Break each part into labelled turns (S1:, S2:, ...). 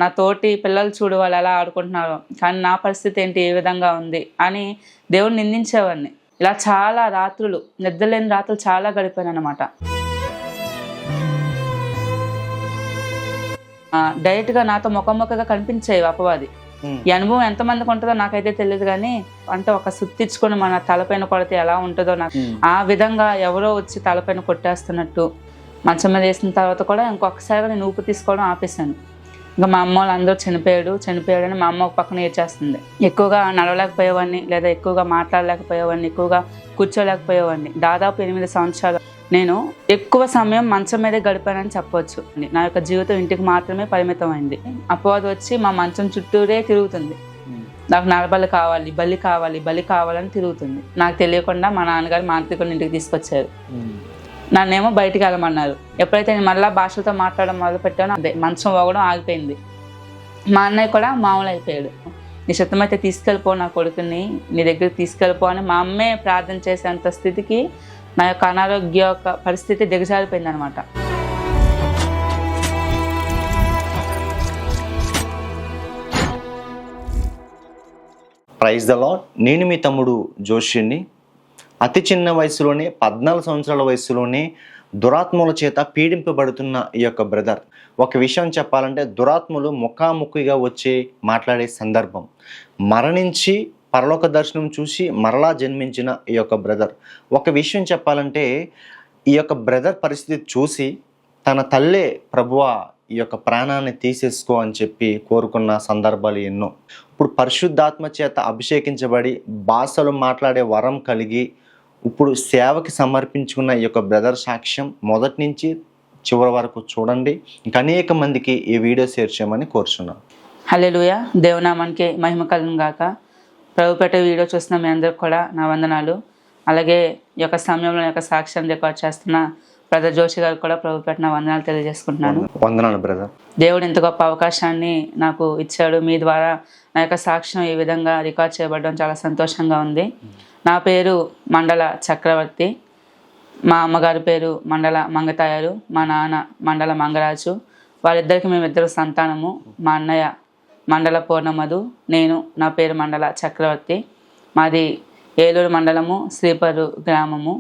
S1: నా తోటి పిల్లలు చూడు వాళ్ళు ఎలా ఆడుకుంటున్నారో, కానీ నా పరిస్థితి ఏంటి, ఏ విధంగా ఉంది అని దేవుడిని నిందించేవాడిని. ఇలా చాలా రాత్రులు, నిద్రలేని రాత్రులు చాలా గడిపాను అనమాట. డైరెక్ట్గా నాతో ముఖముఖగా కనిపించేవి అపవాది. ఈ అనుభవం ఎంతమందికి ఉంటుందో నాకైతే తెలియదు, కానీ అంటే ఒక సుత్తిచ్చుకొని మన తలపైన కొడితే ఎలా ఉంటుందో నాకు ఆ విధంగా ఎవరో వచ్చి తలపైన కొట్టేస్తున్నట్టు. మంచం మీద వేసిన తర్వాత కూడా ఇంకొకసారిగా నేను ఊపిరి తీసుకోవడం ఆపేశాను. ఇంకా మా అమ్మ వాళ్ళు అందరూ చనిపోయాడని మా అమ్మ ఒక పక్కన ఏడ్చేస్తుంది. ఎక్కువగా నడవలేకపోయేవాడిని, లేదా ఎక్కువగా మాట్లాడలేకపోయేవాడిని, ఎక్కువగా కూర్చోలేకపోయేవాడిని. దాదాపు 8 సంవత్సరాలు నేను ఎక్కువ సమయం మంచం మీదే గడిపానని చెప్పవచ్చు. నా యొక్క జీవితం ఇంటికి మాత్రమే పరిమితం అయింది. అపవాది వచ్చి మా మంచం చుట్టూరే తిరుగుతుంది. నాకు నలబలి కావాలి, బలి కావాలని తిరుగుతుంది. నాకు తెలియకుండా మా నాన్నగారు మాంత్రికుని ఇంటికి తీసుకొచ్చారు. నన్నేమో బయటికి వెళ్ళమన్నారు. ఎప్పుడైతే నేను మళ్ళీ భాషలతో మాట్లాడడం మొదలు పెట్టానో అదే మంచం పోగడం ఆగిపోయింది. మా అన్నయ్య కూడా మామూలు అయిపోయాడు. నీ శతమైతే తీసుకెళ్ళిపో, నా కొడుకుని నీ దగ్గరికి తీసుకెళ్ళిపో అని మా అమ్మే ప్రార్థన చేసేంత స్థితికి నా యొక్క అనారోగ్య పరిస్థితి దిగజారిపోయింది అనమాట.
S2: Praise the lord. నేను మీ తమ్ముడు జోషిని. అతి చిన్న వయసులోనే 14 సంవత్సరాల వయసులోనే దురాత్మల చేత పీడింపబడుతున్న ఈ యొక్క బ్రదర్. ఒక విషయం చెప్పాలంటే, దురాత్మలు ముఖాముఖిగా వచ్చి మాట్లాడే సందర్భం, మరణించి పరలోక దర్శనం చూసి మరలా జన్మించిన ఈ యొక్క బ్రదర్. ఒక విషయం చెప్పాలంటే, ఈ యొక్క బ్రదర్ పరిస్థితి చూసి తన తల్లే ప్రభువా ఈ యొక్క ప్రాణాన్ని తీసేసుకో అని చెప్పి కోరుకున్న సందర్భాలు ఎన్నో. ఇప్పుడు పరిశుద్ధాత్మ చేత అభిషేకించబడి భాషలు మాట్లాడే వరం కలిగి ఇప్పుడు సేవకి సమర్పించుకున్న ఈ యొక్క బ్రదర్ సాక్ష్యం మొదటి నుంచి చివరి వరకు చూడండి. ఇంకా అనేక మందికి ఈ వీడియో షేర్ చేయమని కోరుచున్నాను.
S1: హల్లెలూయా. దేవునామానికి మహిమ కలుగును గాక. ప్రభు పెట్టే వీడియో చూస్తున్న మీ అందరికి కూడా నా వందనాలు. అలాగే ఈ యొక్క సమయంలో యొక్క సాక్ష్యం రికార్డ్ చేస్తున్న బ్రదర్ జోషి గారు కూడా ప్రభు పెట్టిన వందనాలు తెలియజేసుకుంటున్నాను.
S2: వందనాలు బ్రదర్.
S1: దేవుడు ఇంత గొప్ప అవకాశాన్ని నాకు ఇచ్చాడు. మీ ద్వారా నా యొక్క సాక్ష్యం ఈ విధంగా రికార్డ్ చేయబడడం చాలా సంతోషంగా ఉంది. నా పేరు మండల చక్రవర్తి. మా అమ్మగారి పేరు మండల మంగతాయారు, మా నాన్న మండల మంగరాజు. వారిద్దరికి మేమిద్దరు సంతానము. మా అన్నయ్య మండల పూర్ణమధు, నేను. నా పేరు మండల చక్రవర్తి. మాది ఏలూరు మండలము, శ్రీపరు గ్రామము.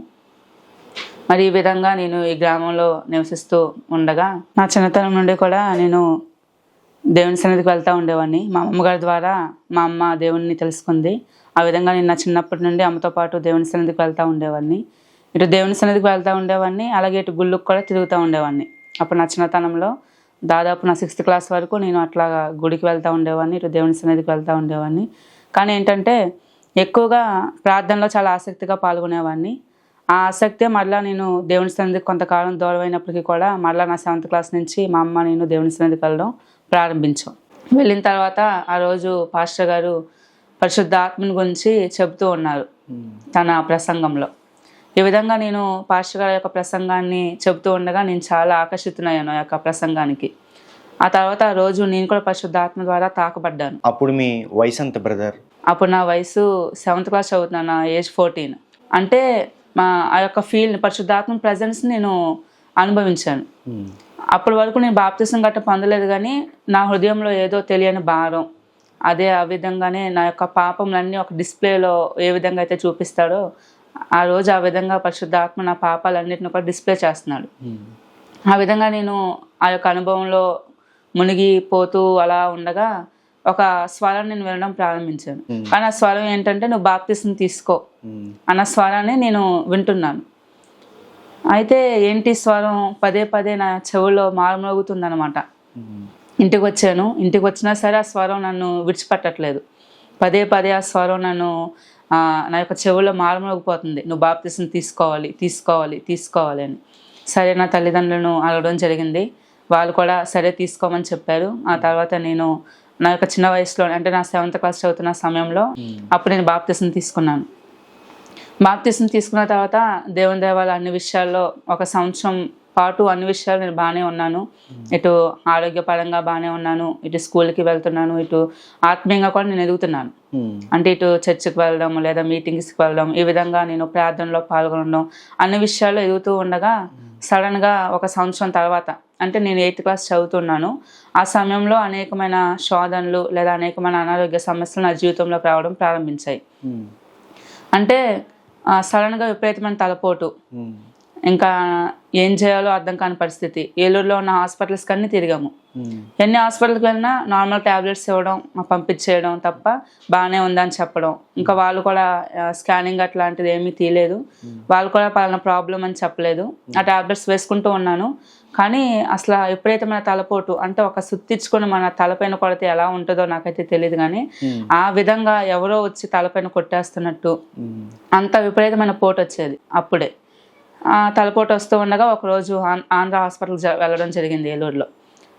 S1: మరి ఈ విధంగా నేను ఈ గ్రామంలో నివసిస్తూ ఉండగా నా చిన్నతనం నుండి కూడా నేను దేవుని సన్నిధికి వెళ్తూ ఉండేవాడిని. మా అమ్మగారి ద్వారా మా అమ్మ దేవుడిని తెలుసుకుంది. ఆ విధంగా నేను నా చిన్నప్పటి నుండి అమ్మతో పాటు దేవుని సన్నిధికి వెళ్తూ ఉండేవాడిని. ఇటు దేవుని సన్నిధికి వెళ్తూ ఉండేవాడిని, అలాగే ఇటు గుళ్ళకు కూడా తిరుగుతూ ఉండేవాడిని. అప్పుడు నా చిన్నతనంలో దాదాపు నా 6th క్లాస్ వరకు నేను అట్లా గుడికి వెళ్తూ ఉండేవాడిని, ఇటు దేవుని సన్నిధికి వెళ్తూ ఉండేవాడిని. కానీ ఏంటంటే ఎక్కువగా ప్రార్థనలో చాలా ఆసక్తిగా పాల్గొనేవాడిని. ఆ ఆసక్తే మరలా నేను దేవుని సన్నిధికి కొంతకాలం దూరం అయినప్పటికీ కూడా మరలా నా 7th క్లాస్ నుంచి మా అమ్మ నేను దేవుని సన్నిధికి వెళ్ళడం ప్రారంభించాం. వెళ్ళిన తర్వాత ఆ రోజు పాస్టర్ గారు పరిశుద్ధాత్మని గురించి చెబుతూ ఉన్నారు తన ప్రసంగంలో. ఈ విధంగా నేను పాస్టర్ గారి యొక్క ప్రసంగాన్ని చెబుతూ ఉండగా నేను చాలా ఆకర్షితునయ్యాను ఆ యొక్క ప్రసంగానికి. ఆ తర్వాత ఆ రోజు నేను కూడా పరిశుద్ధాత్మ ద్వారా తాకబడ్డాను.
S2: అప్పుడు మీ వయసు ఎంత బ్రదర్?
S1: అప్పుడు నా వయసు 7th క్లాస్ చదువుతున్నాను. నా ఏజ్ 14. అంటే ఆ యొక్క ఫీల్, పరిశుద్ధాత్మ ప్రజెన్స్ నేను అనుభవించాను. అప్పటి వరకు నేను బాప్తిసం గట్ట పొందలేదు, కానీ నా హృదయంలో ఏదో తెలియని భారం. అదే ఆ విధంగానే నా యొక్క పాపములన్నీ ఒక డిస్ప్లేలో ఏ విధంగా అయితే చూపిస్తాడో ఆ రోజు ఆ విధంగా పరిశుద్ధాత్మ నా పాపాలన్నిటిని కూడా డిస్ప్లే చేస్తున్నాడు. ఆ విధంగా నేను ఆ యొక్క అనుభవంలో మునిగిపోతూ అలా ఉండగా ఒక స్వరం నేను వినడం ప్రారంభించాను. కానీ ఆ స్వరం ఏంటంటే, నువ్వు బాప్తిసం తీసుకో అన్న స్వరాన్ని నేను వింటున్నాను. అయితే ఏంటి స్వరం పదే పదే నా చెవుల్లో మారుమోగుతుంది అనమాట. ఇంటికి వచ్చాను. ఇంటికి వచ్చినా సరే ఆ స్వరం నన్ను విడిచిపెట్టట్లేదు. పదే పదే ఆ స్వరం నన్ను నా యొక్క చెవుల్లో మారుమోగిపోతుంది. నువ్వు బాప్తిసం తీసుకోవాలి అని. సరే, నా తల్లిదండ్రులను అడగడం జరిగింది. వాళ్ళు కూడా సరే తీసుకోమని చెప్పారు. ఆ తర్వాత నేను నా యొక్క చిన్న వయసులో, అంటే నా 7th క్లాస్ చదువుతున్న సమయంలో అప్పుడు నేను బాప్తిసం తీసుకున్నాను. బాప్తిసం తీసుకున్న తర్వాత దేవుని దయవల్ల అన్ని విషయాల్లో 1 సంవత్సరం పాటు అన్ని విషయాలు నేను బాగానే ఉన్నాను. ఇటు ఆరోగ్యపరంగా బాగానే ఉన్నాను, ఇటు స్కూల్కి వెళ్తున్నాను, ఇటు ఆత్మీయంగా కూడా నేను ఎదుగుతున్నాను. అంటే ఇటు చర్చికి వెళ్ళడం, లేదా మీటింగ్స్కి వెళ్ళడం, ఈ విధంగా నేను ప్రార్థనలో పాల్గొనడం, అన్ని విషయాల్లో ఎదుగుతూ ఉండగా సడన్గా 1 సంవత్సరం తర్వాత, అంటే నేను 8th క్లాస్ చదువుతున్నాను. ఆ సమయంలో అనేకమైన శోధనలు లేదా అనేకమైన అనారోగ్య సమస్యలు నా జీవితంలోకి రావడం ప్రారంభించాయి. అంటే సడన్గా విపరీతమైన తలపోటు, ఇంకా ఏం చేయాలో అర్థం కాని పరిస్థితి. ఏలూరులో ఉన్న హాస్పిటల్స్కి అన్నీ తిరిగాము. ఎన్ని హాస్పిటల్కి వెళ్ళినా నార్మల్ ట్యాబ్లెట్స్ ఇవ్వడం, పంపించేయడం తప్ప బాగానే ఉందని చెప్పడం. ఇంకా వాళ్ళు కూడా స్కానింగ్ అట్లాంటిది ఏమీ తీయలేదు. వాళ్ళు కూడా పలానా ప్రాబ్లం అని చెప్పలేదు. ఆ ట్యాబ్లెట్స్ వేసుకుంటూ ఉన్నాను. కానీ అసలు విపరీతమైన తలపోటు, అంటే ఒక సుత్తిచ్చుకొని మన తలపైన కొడితే ఎలా ఉంటుందో నాకైతే తెలియదు, కానీ ఆ విధంగా ఎవరో వచ్చి తలపైన కొట్టేస్తున్నట్టు అంత విపరీతమైన పోటు వచ్చేది. అప్పుడే తలపోటు వస్తూ ఉండగా ఒకరోజు ఆంధ్ర హాస్పిటల్ వెళ్ళడం జరిగింది ఏలూరులో.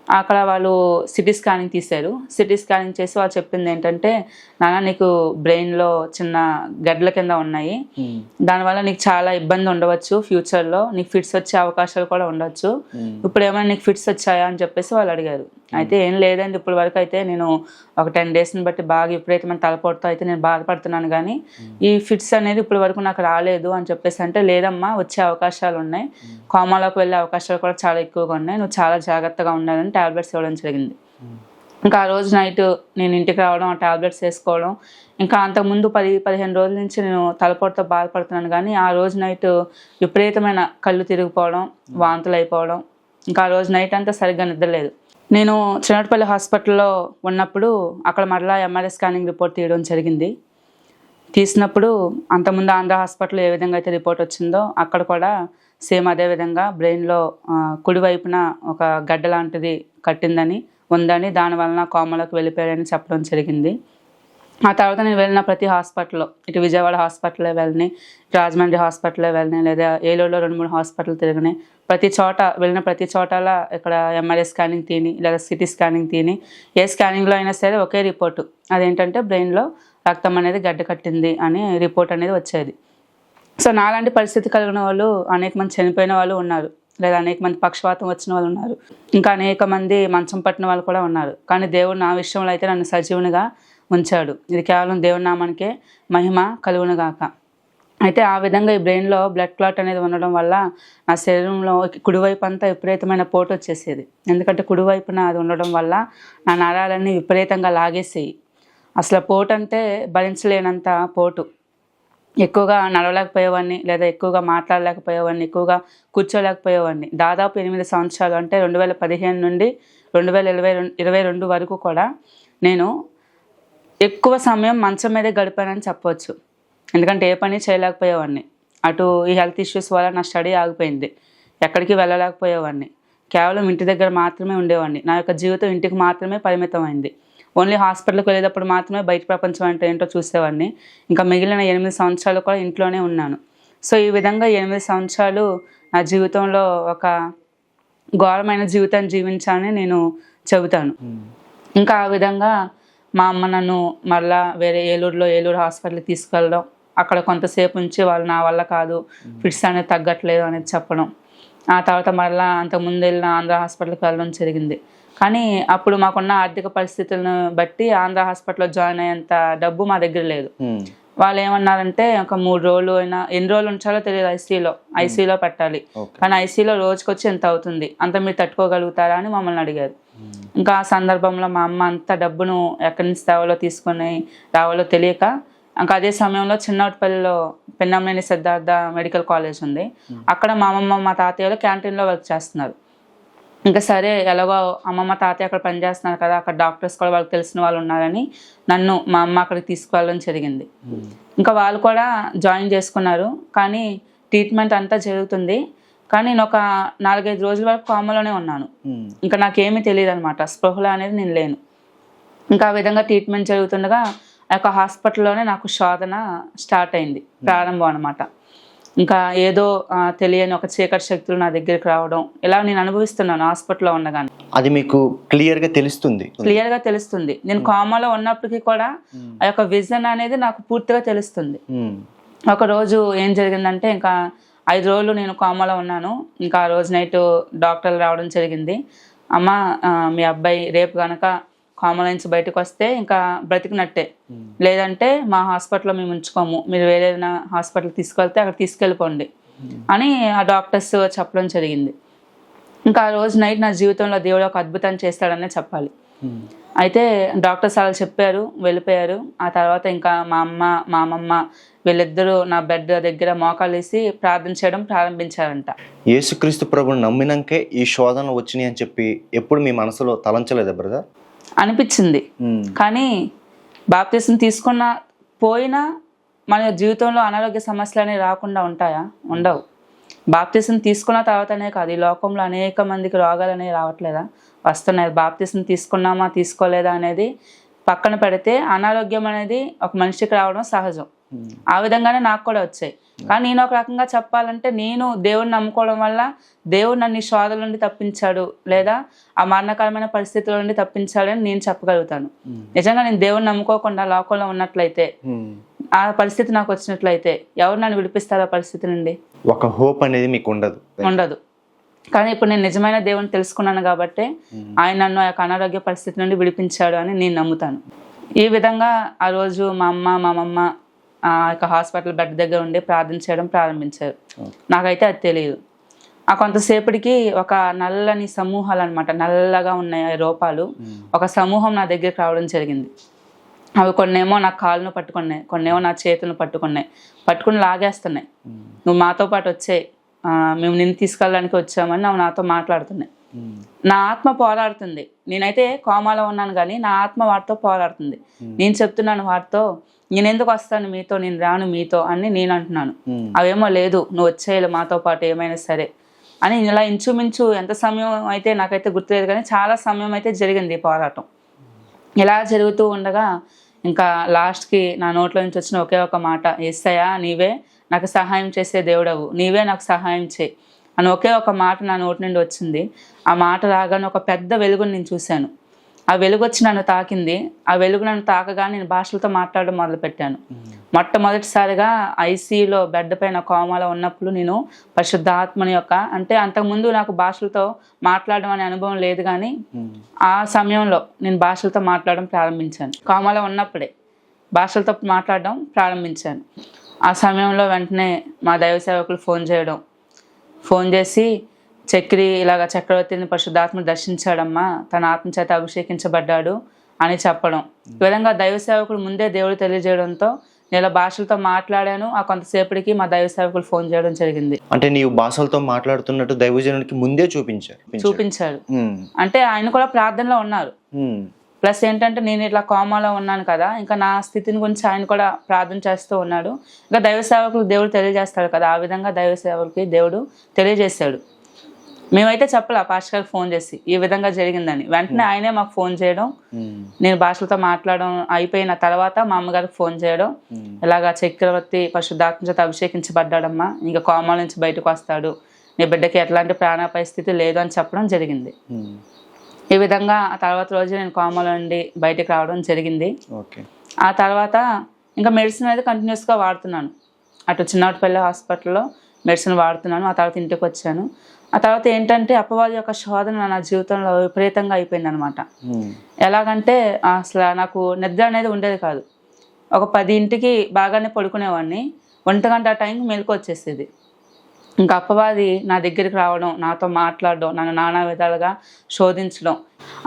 S1: అక్కడ వాళ్ళు సిటీ స్కానింగ్ తీశారు. సిటీ స్కానింగ్ చేసి వాళ్ళు చెప్పింది ఏంటంటే, నాన్న నీకు బ్రెయిన్లో చిన్న గడ్డల కింద ఉన్నాయి, దానివల్ల నీకు చాలా ఇబ్బంది ఉండవచ్చు, ఫ్యూచర్లో నీకు ఫిట్స్ వచ్చే అవకాశాలు కూడా ఉండొచ్చు. ఇప్పుడు ఏమైనా నీకు ఫిట్స్ వచ్చాయా అని చెప్పేసి వాళ్ళు అడిగారు. అయితే ఏం లేదండి, ఇప్పటి వరకు అయితే నేను ఒక 10 డేస్ని బట్టి బాగా విపరీతమైన తలపోటుతో అయితే నేను బాధపడుతున్నాను, కానీ ఈ ఫిట్స్ అనేది ఇప్పటి వరకు నాకు రాలేదు అని చెప్పేసి అంటే, లేదమ్మా వచ్చే అవకాశాలు ఉన్నాయి, కోమాలోకి వెళ్ళే అవకాశాలు కూడా చాలా ఎక్కువగా ఉన్నాయి, నువ్వు చాలా జాగ్రత్తగా ఉండాలని టాబ్లెట్స్ ఇవ్వడం జరిగింది. ఇంకా ఆ రోజు నైట్ నేను ఇంటికి రావడం, ఆ టాబ్లెట్స్ వేసుకోవడం. ఇంకా అంతకుముందు 10-15 రోజుల నుంచి నేను తలపోటుతో బాధపడుతున్నాను, కానీ ఆ రోజు నైట్ విపరీతమైన కళ్ళు తిరిగిపోవడం, వాంతులు అయిపోవడం. ఇంకా ఆ రోజు నైట్ అంతా సరిగ్గా నిద్రలేదు. నేను చిన్నపల్లి హాస్పిటల్లో ఉన్నప్పుడు అక్కడ మరలా ఎంఆర్ఐ స్కానింగ్ రిపోర్ట్ తీయడం జరిగింది. తీసినప్పుడు అంతకుముందు ఆంధ్ర హాస్పిటల్లో ఏ విధంగా అయితే రిపోర్ట్ వచ్చిందో అక్కడ కూడా సేమ్ అదే విధంగా బ్రెయిన్లో కుడివైపున ఒక గడ్డ లాంటిది కట్టిందని, ఉందని, దానివలన కోమలోకి వెళ్ళిపోయాడని చెప్పడం జరిగింది. ఆ తర్వాత నేను వెళ్ళిన ప్రతి హాస్పిటల్లో, ఇటు విజయవాడ హాస్పిటల్లో వెళ్ళని, రాజమండ్రి హాస్పిటల్లో వెళ్ళని, లేదా ఏలూరులో 2-3 హాస్పిటల్ తిరిగిని, ప్రతి చోట వెళ్ళిన ప్రతి చోటలా ఇక్కడ ఎంఆర్ఐ స్కానింగ్ తీని లేదా సిటీ స్కానింగ్ తీని, ఏ స్కానింగ్లో అయినా సరే ఒకే రిపోర్టు, అదేంటంటే బ్రెయిన్లో రక్తం అనేది గడ్డ కట్టింది అని రిపోర్ట్ అనేది వచ్చేది. సో నాలాంటి పరిస్థితి కలిగిన వాళ్ళు అనేక మంది చనిపోయిన వాళ్ళు ఉన్నారు, లేదా అనేక మంది పక్షవాతం వచ్చిన వాళ్ళు ఉన్నారు, ఇంకా అనేక మంది మంచం పట్టిన వాళ్ళు కూడా ఉన్నారు. కానీ దేవుడు నా విషయంలో అయితే నన్ను సజీవునిగా ఉంచాడు. ఇది కేవలం దేవుని నామానికే మహిమ కలుగునుగాక. అయితే ఆ విధంగా ఈ బ్రెయిన్లో బ్లడ్ క్లాట్ అనేది ఉండడం వల్ల నా శరీరంలో కుడివైపు అంతా విపరీతమైన పోటు వచ్చేసేది. ఎందుకంటే కుడివైపున అది ఉండడం వల్ల నా నరాలన్నీ విపరీతంగా లాగేసేయి. అసలు పోటు అంటే భరించలేనంత పోటు. ఎక్కువగా నడవలేకపోయేవాడిని, లేదా ఎక్కువగా మాట్లాడలేకపోయేవాడిని, ఎక్కువగా కూర్చోలేకపోయేవాడిని. దాదాపు 8 సంవత్సరాలు, అంటే 2015 నుండి 2022 వరకు కూడా నేను ఎక్కువ సమయం మంచం మీదే గడిపానని చెప్పవచ్చు. ఎందుకంటే ఏ పని చేయలేకపోయేవాడిని. అటు ఈ హెల్త్ ఇష్యూస్ వల్ల నా స్టడీ ఆగిపోయింది, ఎక్కడికి వెళ్ళలేకపోయేవాడిని, కేవలం ఇంటి దగ్గర మాత్రమే ఉండేవాడిని. నా యొక్క జీవితం ఇంటికి మాత్రమే పరిమితమైంది. ఓన్లీ హాస్పిటల్కి వెళ్ళేటప్పుడు మాత్రమే బయట ప్రపంచం అంటే ఏంటో చూసేవాడిని. ఇంకా మిగిలిన 8 సంవత్సరాలు కూడా ఇంట్లోనే ఉన్నాను. సో ఈ విధంగా 8 సంవత్సరాలు నా జీవితంలో ఒక ఘోరమైన జీవితాన్ని జీవించాలని నేను చెబుతాను. ఇంకా ఆ విధంగా మా అమ్మ నన్ను మళ్ళా వేరే ఏలూరు హాస్పిటల్కి తీసుకెళ్ళడం, అక్కడ కొంతసేపు ఉంచి వాళ్ళు నా వల్ల కాదు, ఫిట్స్ అనేది తగ్గట్లేదు అనేది చెప్పడం. ఆ తర్వాత మళ్ళీ అంతకుముందు వెళ్ళిన ఆంధ్ర హాస్పిటల్కి వెళ్ళడం జరిగింది. కానీ అప్పుడు మాకున్న ఆర్థిక పరిస్థితులను బట్టి ఆంధ్ర హాస్పిటల్లో జాయిన్ అయ్యేంత డబ్బు మా దగ్గర లేదు. వాళ్ళు ఏమన్నారంటే ఒక 3 రోజులు అయినా, ఎన్ని రోజులు ఉంచాలో తెలియదు, ఐసీయూలో పెట్టాలి, కానీ ఐసీయూలో రోజుకొచ్చి ఎంత అవుతుంది, అంత మీరు తట్టుకోగలుగుతారా అని మమ్మల్ని అడిగారు. ఇంకా ఆ సందర్భంలో మా అమ్మ అంత డబ్బును ఎక్కడి నుంచి తీసుకొని రావాలో తెలియక, ఇంకా అదే సమయంలో చిన్నపల్లిలో పెన్నమనేని సిద్ధార్థ మెడికల్ కాలేజ్ ఉంది, అక్కడ మా అమ్మమ్మ మా తాతయ్యలో క్యాంటీన్లో వర్క్ చేస్తున్నారు. ఇంకా సరే ఎలాగో అమ్మమ్మ తాతయ్య అక్కడ పనిచేస్తున్నారు కదా, అక్కడ డాక్టర్స్ కూడా వాళ్ళకి తెలిసిన వాళ్ళు ఉన్నారని నన్ను మా అమ్మ అక్కడికి తీసుకువెళ్ళడం జరిగింది. ఇంకా వాళ్ళు కూడా జాయిన్ చేసుకున్నారు, కానీ ట్రీట్మెంట్ అంతా జరుగుతుంది. కానీ నేను ఒక 4-5 రోజుల వరకు కోమలోనే ఉన్నాను. ఇంకా నాకేమీ తెలియదు అనమాట, స్పృహలో అనేది నేను లేను. ఇంకా ఆ విధంగా ట్రీట్మెంట్ జరుగుతుండగా ఆ యొక్క హాస్పిటల్లోనే నాకు శోధన స్టార్ట్ అయింది, ప్రారంభం అనమాట. ఇంకా ఏదో తెలియని ఒక చీకటి శక్తులు నా దగ్గరికి రావడం, ఇలా నేను అనుభవిస్తున్నాను హాస్పిటల్లో ఉండగానే.
S2: అది మీకు క్లియర్గా
S1: తెలుస్తుంది. నేను కోమాలో ఉన్నప్పటికీ కూడా ఆ యొక్క విజన్ అనేది నాకు పూర్తిగా తెలుస్తుంది. ఒక రోజు ఏం జరిగిందంటే, ఇంకా 5 రోజులు నేను కోమాలో ఉన్నాను. ఇంకా ఆ రోజు నైట్ డాక్టర్లు రావడం జరిగింది. అమ్మ మీ అబ్బాయి రేపు కనుక కోమా నుంచి బయటకు వస్తే ఇంకా బ్రతికినట్టే, లేదంటే మా హాస్పిటల్లో మేము ఉంచుకోము, మీరు వేరే హాస్పిటల్కి తీసుకెళ్తే అక్కడ తీసుకెళ్ళిపోండి అని ఆ డాక్టర్స్ చెప్పడం జరిగింది. ఇంకా ఆ రోజు నైట్ నా జీవితంలో దేవుడు ఒక అద్భుతం చేస్తాడనే చెప్పాలి. అయితే డాక్టర్స్ అలా చెప్పారు, వెళ్ళిపోయారు. ఆ తర్వాత ఇంకా మా అమ్మ మా అమ్మమ్మ వీళ్ళిద్దరూ నా బెడ్ దగ్గర మోకాలు వేసి ప్రార్థన చేయడం ప్రారంభించారంట.
S2: యేసుక్రీస్తు ప్రభుని నమ్మినాకే ఈ శోధనలు వచ్చినాయి అని చెప్పి ఎప్పుడు మీ మనసులో తలంచలేదా బ్రదర్?
S1: అనిపించింది. కానీ బాప్తిసం తీసుకున్న పోయినా మన జీవితంలో అనారోగ్య సమస్యలు అనేవి రాకుండా ఉంటాయా? ఉండవు. బాప్తిసం తీసుకున్న తర్వాతనే కాదు, ఈ లోకంలో అనేక మందికి రోగాలు అనేవి రావట్లేదా? వస్తున్నాయి. బాప్తిసం తీసుకున్నామా తీసుకోలేదా అనేది పక్కన పెడితే అనారోగ్యం అనేది ఒక మనిషికి రావడం సహజం. ఆ విధంగానే నాకు కూడా వచ్చాయి. కానీ నేను ఒక రకంగా చెప్పాలంటే, నేను దేవుడిని నమ్ముకోవడం వల్ల దేవుడు నన్ను ఈ శోధల నుండి తప్పించాడు, లేదా ఆ మరణకరమైన పరిస్థితుల నుండి తప్పించాడని నేను చెప్పగలుగుతాను. నిజంగా నేను దేవుడిని నమ్ముకోకుండా లోకంలో ఉన్నట్లయితే, ఆ పరిస్థితి నాకు వచ్చినట్లయితే ఎవరు నన్ను విడిపిస్తారు ఆ పరిస్థితి నుండి?
S2: ఒక హోప్ అనేది మీకు ఉండదు.
S1: కానీ ఇప్పుడు నేను నిజమైన దేవుని తెలుసుకున్నాను కాబట్టి ఆయన నన్ను ఆ యొక్క అనారోగ్య పరిస్థితి నుండి విడిపించాడు అని నేను నమ్ముతాను. ఈ విధంగా ఆ రోజు మా అమ్మ మా అమ్మమ్మ ఆ యొక్క హాస్పిటల్ బెడ్ దగ్గర ఉండి ప్రార్థన చేయడం ప్రారంభించారు. నాకైతే అది తెలియదు. ఆ కొంతసేపటికి ఒక నల్లని సమూహాలు అనమాట, నల్లగా ఉన్నాయి రూపాలు, ఒక సమూహం నా దగ్గరికి రావడం జరిగింది. అవి కొన్నేమో నా కాళ్ళను పట్టుకున్నాయి, కొన్నేమో నా చేతులను పట్టుకుని లాగేస్తున్నాయి. నువ్వు మాతో పాటు వచ్చే, మేము నిన్ను తీసుకెళ్ళడానికి వచ్చామని నాతో మాట్లాడుతున్నాయి. నా ఆత్మ పోరాడుతుంది. నేనైతే కోమాలో ఉన్నాను కానీ నా ఆత్మ వాటితో పోరాడుతుంది. నేను చెప్తున్నాను వాటితో, నేను ఎందుకు వస్తాను మీతో, నేను రాను మీతో అని నేను అంటున్నాను. అవేమో లేదు, నువ్వు వచ్చేయాలి మాతో పాటు ఏమైనా సరే అని. ఇలా ఇంచుమించు ఎంత సమయం అయితే నాకైతే గుర్తులేదు కానీ చాలా సమయం అయితే జరిగింది ఈ పోరాటం. ఇలా జరుగుతూ ఉండగా ఇంకా లాస్ట్కి నా నోట్లో నుంచి వచ్చిన ఒకే ఒక మాట, యేసయ్యా నీవే నాకు సహాయం చేసే దేవుడవు, నీవే నాకు సహాయం చేయి అని ఒకే ఒక మాట నా నోటి నుండి వచ్చింది. ఆ మాట రాగానే ఒక పెద్ద వెలుగుని నేను చూశాను. ఆ వెలుగు వచ్చి నన్ను తాకింది. ఆ వెలుగు నన్ను తాకగా నేను భాషలతో మాట్లాడడం మొదలుపెట్టాను. మొట్టమొదటిసారిగా ఐసీయూలో బెడ్ పైన కోమాలో ఉన్నప్పుడు నేను పరిశుద్ధాత్మని యొక్క, అంటే అంతకుముందు నాకు భాషలతో మాట్లాడడం అనే అనుభవం లేదు కానీ ఆ సమయంలో నేను భాషలతో మాట్లాడడం ప్రారంభించాను. కోమాలో ఉన్నప్పుడే భాషలతో మాట్లాడడం ప్రారంభించాను. ఆ సమయంలో వెంటనే మా దైవ సేవకులు ఫోన్ చేసి చక్రవర్తిని పరిశుద్ధాత్మ దర్శించాడమ్మా, తన ఆత్మ చేత అభిషేకించబడ్డాడు అని చెప్పడం. ఈ విధంగా దైవ సేవకులు ముందే దేవుడు తెలియజేయడంతో నేను భాషలతో మాట్లాడాను. ఆ కొంతసేపటికి మా దైవ సేవకులు ఫోన్ చేయడం జరిగింది.
S2: అంటే నీవు భాషలతో మాట్లాడుతున్నట్టు దైవజనుడికి ముందే చూపించాడు.
S1: అంటే ఆయన కూడా ప్రార్థనలో ఉన్నారు. ప్లస్ ఏంటంటే నేను ఇట్లా కోమాలో ఉన్నాను కదా, ఇంకా నా స్థితిని గురించి ఆయన కూడా ప్రార్థన చేస్తూ ఉన్నాడు. ఇంకా దైవ సేవకులకు దేవుడు తెలియజేస్తాడు కదా, ఆ విధంగా దైవ సేవకులకి దేవుడు తెలియజేశాడు. మేమైతే చెప్పలే పాస్టర్ గారికి ఫోన్ చేసి ఈ విధంగా జరిగిందని. వెంటనే ఆయనే మాకు ఫోన్ చేయడం, నేను భాషలతో మాట్లాడడం అయిపోయిన తర్వాత మా అమ్మగారికి ఫోన్ చేయడం, ఇలాగా చక్రవర్తి పరిశుద్ధాత్మ చేత అభిషేకించబడ్డాడమ్మా, ఇంకా కోమాల నుంచి బయటకు వస్తాడు, నీ బిడ్డకి ఎట్లాంటి ప్రాణాపాయ స్థితి లేదు అని చెప్పడం జరిగింది. ఈ విధంగా ఆ తర్వాత రోజు నేను కోమాలో నుండి బయటకు రావడం జరిగింది. ఆ తర్వాత ఇంకా మెడిసిన్ అయితే కంటిన్యూస్గా వాడుతున్నాను. అటు చిన్నపల్లి హాస్పిటల్లో మెడిసిన్ వాడుతున్నాను. ఆ తర్వాత ఇంటికి వచ్చాను. ఆ తర్వాత ఏంటంటే అపవాది యొక్క శోధన నా జీవితంలో విపరీతంగా అయిపోయింది అనమాట. ఎలాగంటే అసలు నాకు నిద్ర అనేది ఉండేది కాదు. ఒక 10ంటికి బాగానే పడుకునేవాడిని, 1 గంట ఆ టైంకి మెలకు వచ్చేసేది. ఇంకా అపవాది నా దగ్గరికి రావడం, నాతో మాట్లాడడం, నన్ను నానా విధాలుగా శోధించడం.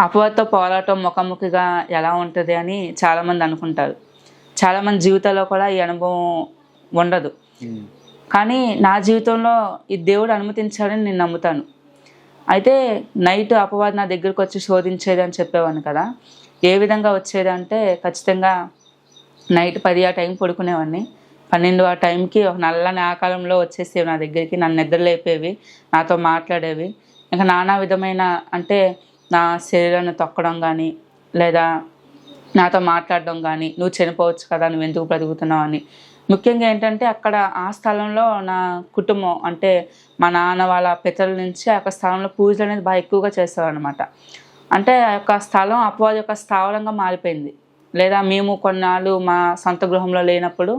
S1: అపవాదితో పోరాటం ముఖాముఖిగా ఎలా ఉంటుంది అని చాలామంది అనుకుంటారు. చాలామంది జీవితాల్లో కూడా ఈ అనుభవం ఉండదు. కానీ నా జీవితంలో ఈ దేవుడు అనుమతించాడని నేను నమ్ముతాను. అయితే నైట్ అపవాది నా దగ్గరికి వచ్చి శోధించేది అని చెప్పేవాడిని కదా. ఏ విధంగా వచ్చేది అంటే, ఖచ్చితంగా నైట్ 10 ఆ టైం పడుకునేవాడిని. 12 ఆ టైంకి ఒక నల్లని ఆకారంలో వచ్చేసేవి నా దగ్గరికి, నన్ను నిద్ర లేపేవి, నాతో మాట్లాడేవి. ఇంకా నానా విధమైన, అంటే నా శరీరాన్ని తొక్కడం కానీ, లేదా నాతో మాట్లాడడం కానీ, నువ్వు చనిపోవచ్చు కదా, నువ్వు ఎందుకు బ్రతుకుతున్నావు అని. ముఖ్యంగా ఏంటంటే అక్కడ ఆ స్థలంలో నా కుటుంబం, అంటే మా నాన్న వాళ్ళ పితరుల నుంచి ఆ యొక్క స్థలంలో పూజలు అనేది బాగా ఎక్కువగా చేసేవారనమాట. అంటే ఆ యొక్క స్థలం అపవాది యొక్క స్థావరంగా మారిపోయింది. లేదా మేము కొన్నాళ్ళు మా సొంత గృహంలో లేనప్పుడు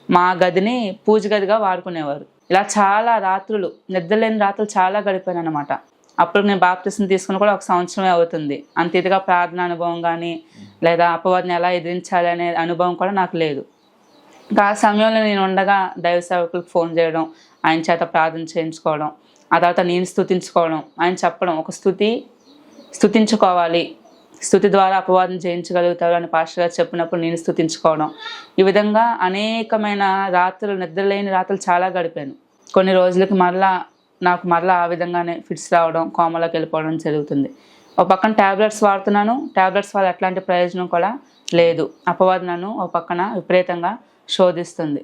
S1: మా గదిని పూజ గదిగా వాడుకునేవారు. ఇలా చాలా రాత్రులు, నిద్రలేని రాత్రులు చాలా గడిపాను అనమాట. అప్పుడు నేను బాప్తిసం తీసుకుని కూడా 1 సంవత్సరమే అవుతుంది. అంత ఇదిగా ప్రార్థన అనుభవం కానీ, లేదా అపవాదిని ఎలా ఎదిరించాలి అనే అనుభవం కూడా నాకు లేదు. ఇంకా ఆ సమయంలో నేను ఉండగా దైవ సేవకులకు ఫోన్ చేయడం, ఆయన చేత ప్రార్థన చేయించుకోవడం, ఆ తర్వాత నేను స్తుతించుకోవడం, ఆయన చెప్పడం ఒక స్తుతించుకోవాలి, స్తుతి ద్వారా అపవాదం జయించగలుగుతారు అని పాస్టర్ గారు చెప్పినప్పుడు నేను స్తుతించుకోవడం. ఈ విధంగా అనేకమైన రాత్రులు, నిద్రలేని రాత్రులు చాలా గడిపాను. కొన్ని రోజులకి నాకు మరలా ఆ విధంగానే ఫిట్స్ రావడం, కోమలోకి వెళ్ళిపోవడం జరుగుతుంది. ఒక పక్కన ట్యాబ్లెట్స్ వాడుతున్నాను, ట్యాబ్లెట్స్ వల్ల ఎట్లాంటి ప్రయోజనం కూడా లేదు. అపవాదం నన్ను ఒక పక్కన విపరీతంగా శోధిస్తుంది.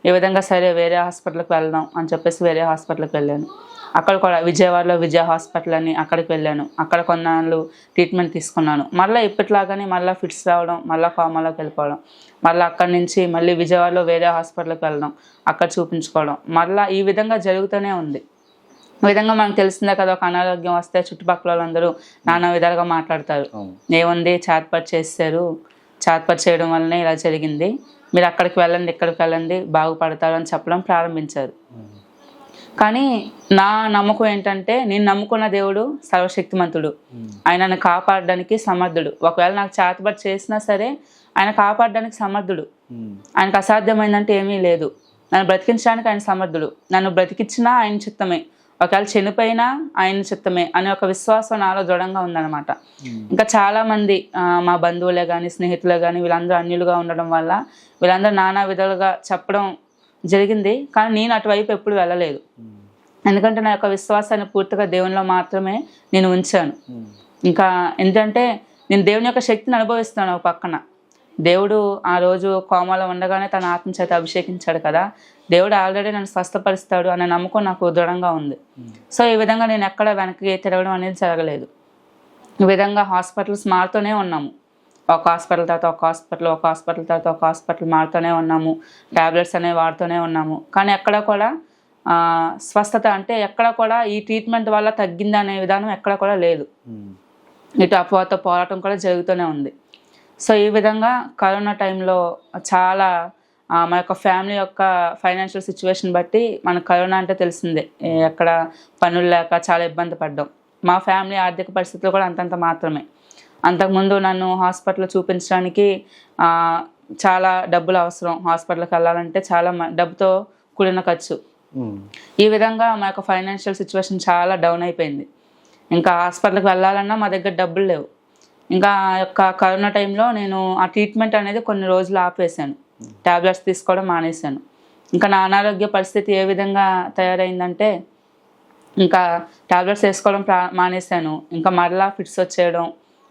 S1: ఈ విధంగా సరే వేరే హాస్పిటల్కి వెళ్దాం అని చెప్పేసి వేరే హాస్పిటల్కి వెళ్ళాను. అక్కడ కూడా విజయవాడలో విజయ హాస్పిటల్ అని అక్కడికి వెళ్ళాను. అక్కడ కొన్నాళ్ళు ట్రీట్మెంట్ తీసుకున్నాను. మళ్ళీ ఇప్పటిలాగానే మళ్ళీ ఫిట్స్ రావడం, మళ్ళీ కోమాలోకి వెళ్ళిపోవడం, మళ్ళీ అక్కడి నుంచి మళ్ళీ విజయవాడలో వేరే హాస్పిటల్కి వెళ్ళడం, అక్కడ చూపించుకోవడం, మళ్ళీ ఈ విధంగా జరుగుతూనే ఉంది. ఈ విధంగా మనకు తెలిసిందే కదా, ఒక అనారోగ్యం వస్తే చుట్టుపక్కల వాళ్ళందరూ నానా విధాలుగా మాట్లాడతారు. ఏముంది, చాట్పట్ చేస్తారు, చాట్పట్ చేయడం వల్లనే ఇలా జరిగింది, మీరు అక్కడికి వెళ్ళండి, ఇక్కడికి వెళ్ళండి, బాగుపడతారు అని చెప్పడం ప్రారంభించారు. కానీ నా నమ్మకం ఏంటంటే, నేను నమ్ముకున్న దేవుడు సర్వశక్తిమంతుడు, ఆయన నన్ను కాపాడడానికి సమర్థుడు. ఒకవేళ నాకు చాతబడి చేసినా సరే ఆయన కాపాడడానికి సమర్థుడు. ఆయనకు అసాధ్యమైందంటే ఏమీ లేదు. నన్ను బ్రతికించడానికి ఆయన సమర్థుడు. నన్ను బ్రతికించినా ఆయన చిత్తమే, ఒకవేళ చనిపోయినా ఆయన చిత్తమే అనే ఒక విశ్వాసం నాలో దృఢంగా ఉందన్నమాట. ఇంకా చాలామంది మా బంధువులే కానీ స్నేహితులే కానీ వీళ్ళందరూ అన్యులుగా ఉండడం వల్ల వీళ్ళందరూ నానా విధాలుగా చెప్పడం జరిగింది. కానీ నేను అటువైపు ఎప్పుడు వెళ్ళలేదు. ఎందుకంటే నా యొక్క విశ్వాసాన్ని పూర్తిగా దేవునిలో మాత్రమే నేను ఉంచాను. ఇంకా ఎందుకంటే నేను దేవుని యొక్క శక్తిని అనుభవిస్తున్నాను. ఒక పక్కన దేవుడు ఆ రోజు కోమాలో ఉండగానే తన ఆత్మ చేత అభిషేకించాడు కదా, దేవుడు ఆల్రెడీ నన్ను స్వస్థపరుస్తాడు అనే నమ్మకం నాకు దృఢంగా ఉంది. సో ఈ విధంగా నేను ఎక్కడ వెనక్కి తిరగడం అనేది జరగలేదు. ఈ విధంగా హాస్పిటల్స్ మారుతూనే ఉన్నాము. ఒక హాస్పిటల్ తర్వాత ఒక హాస్పిటల్, ఒక హాస్పిటల్ తర్వాత ఒక హాస్పిటల్ మారుతూనే ఉన్నాము. ట్యాబ్లెట్స్ అనేవి వాడుతూనే ఉన్నాము. కానీ ఎక్కడ కూడా స్వస్థత అంటే ఎక్కడ కూడా ఈ ట్రీట్మెంట్ వల్ల తగ్గింది అనే విధానం ఎక్కడ కూడా లేదు. ఇటు అపవాదంతో పోరాటం కూడా జరుగుతూనే ఉంది. సో ఈ విధంగా కరోనా టైంలో చాలా మా యొక్క ఫ్యామిలీ యొక్క ఫైనాన్షియల్ సిచ్యువేషన్ బట్టి మనకు కరోనా అంటే తెలిసిందే, ఎక్కడ పనులు లేక చాలా ఇబ్బంది పడ్డాం. మా ఫ్యామిలీ ఆర్థిక పరిస్థితులు కూడా అంతంత మాత్రమే. అంతకుముందు నన్ను హాస్పిటల్లో చూపించడానికి చాలా డబ్బులు అవసరం. హాస్పిటల్కి వెళ్ళాలంటే చాలా డబ్బుతో కూడిన ఖర్చు. ఈ విధంగా మా యొక్క ఫైనాన్షియల్ సిచ్యువేషన్ చాలా డౌన్ అయిపోయింది. ఇంకా హాస్పిటల్కి వెళ్ళాలన్నా మా దగ్గర డబ్బులు లేవు. ఇంకా ఆ యొక్క కరోనా టైంలో నేను ఆ ట్రీట్మెంట్ అనేది కొన్ని రోజులు ఆపేశాను, ట్యాబ్లెట్స్ తీసుకోవడం మానేశాను. ఇంకా నా అనారోగ్య పరిస్థితి ఏ విధంగా తయారైందంటే, ఇంకా ట్యాబ్లెట్స్ వేసుకోవడం మానేశాను. ఇంకా మరలా ఫిట్స్ వచ్చేయడం,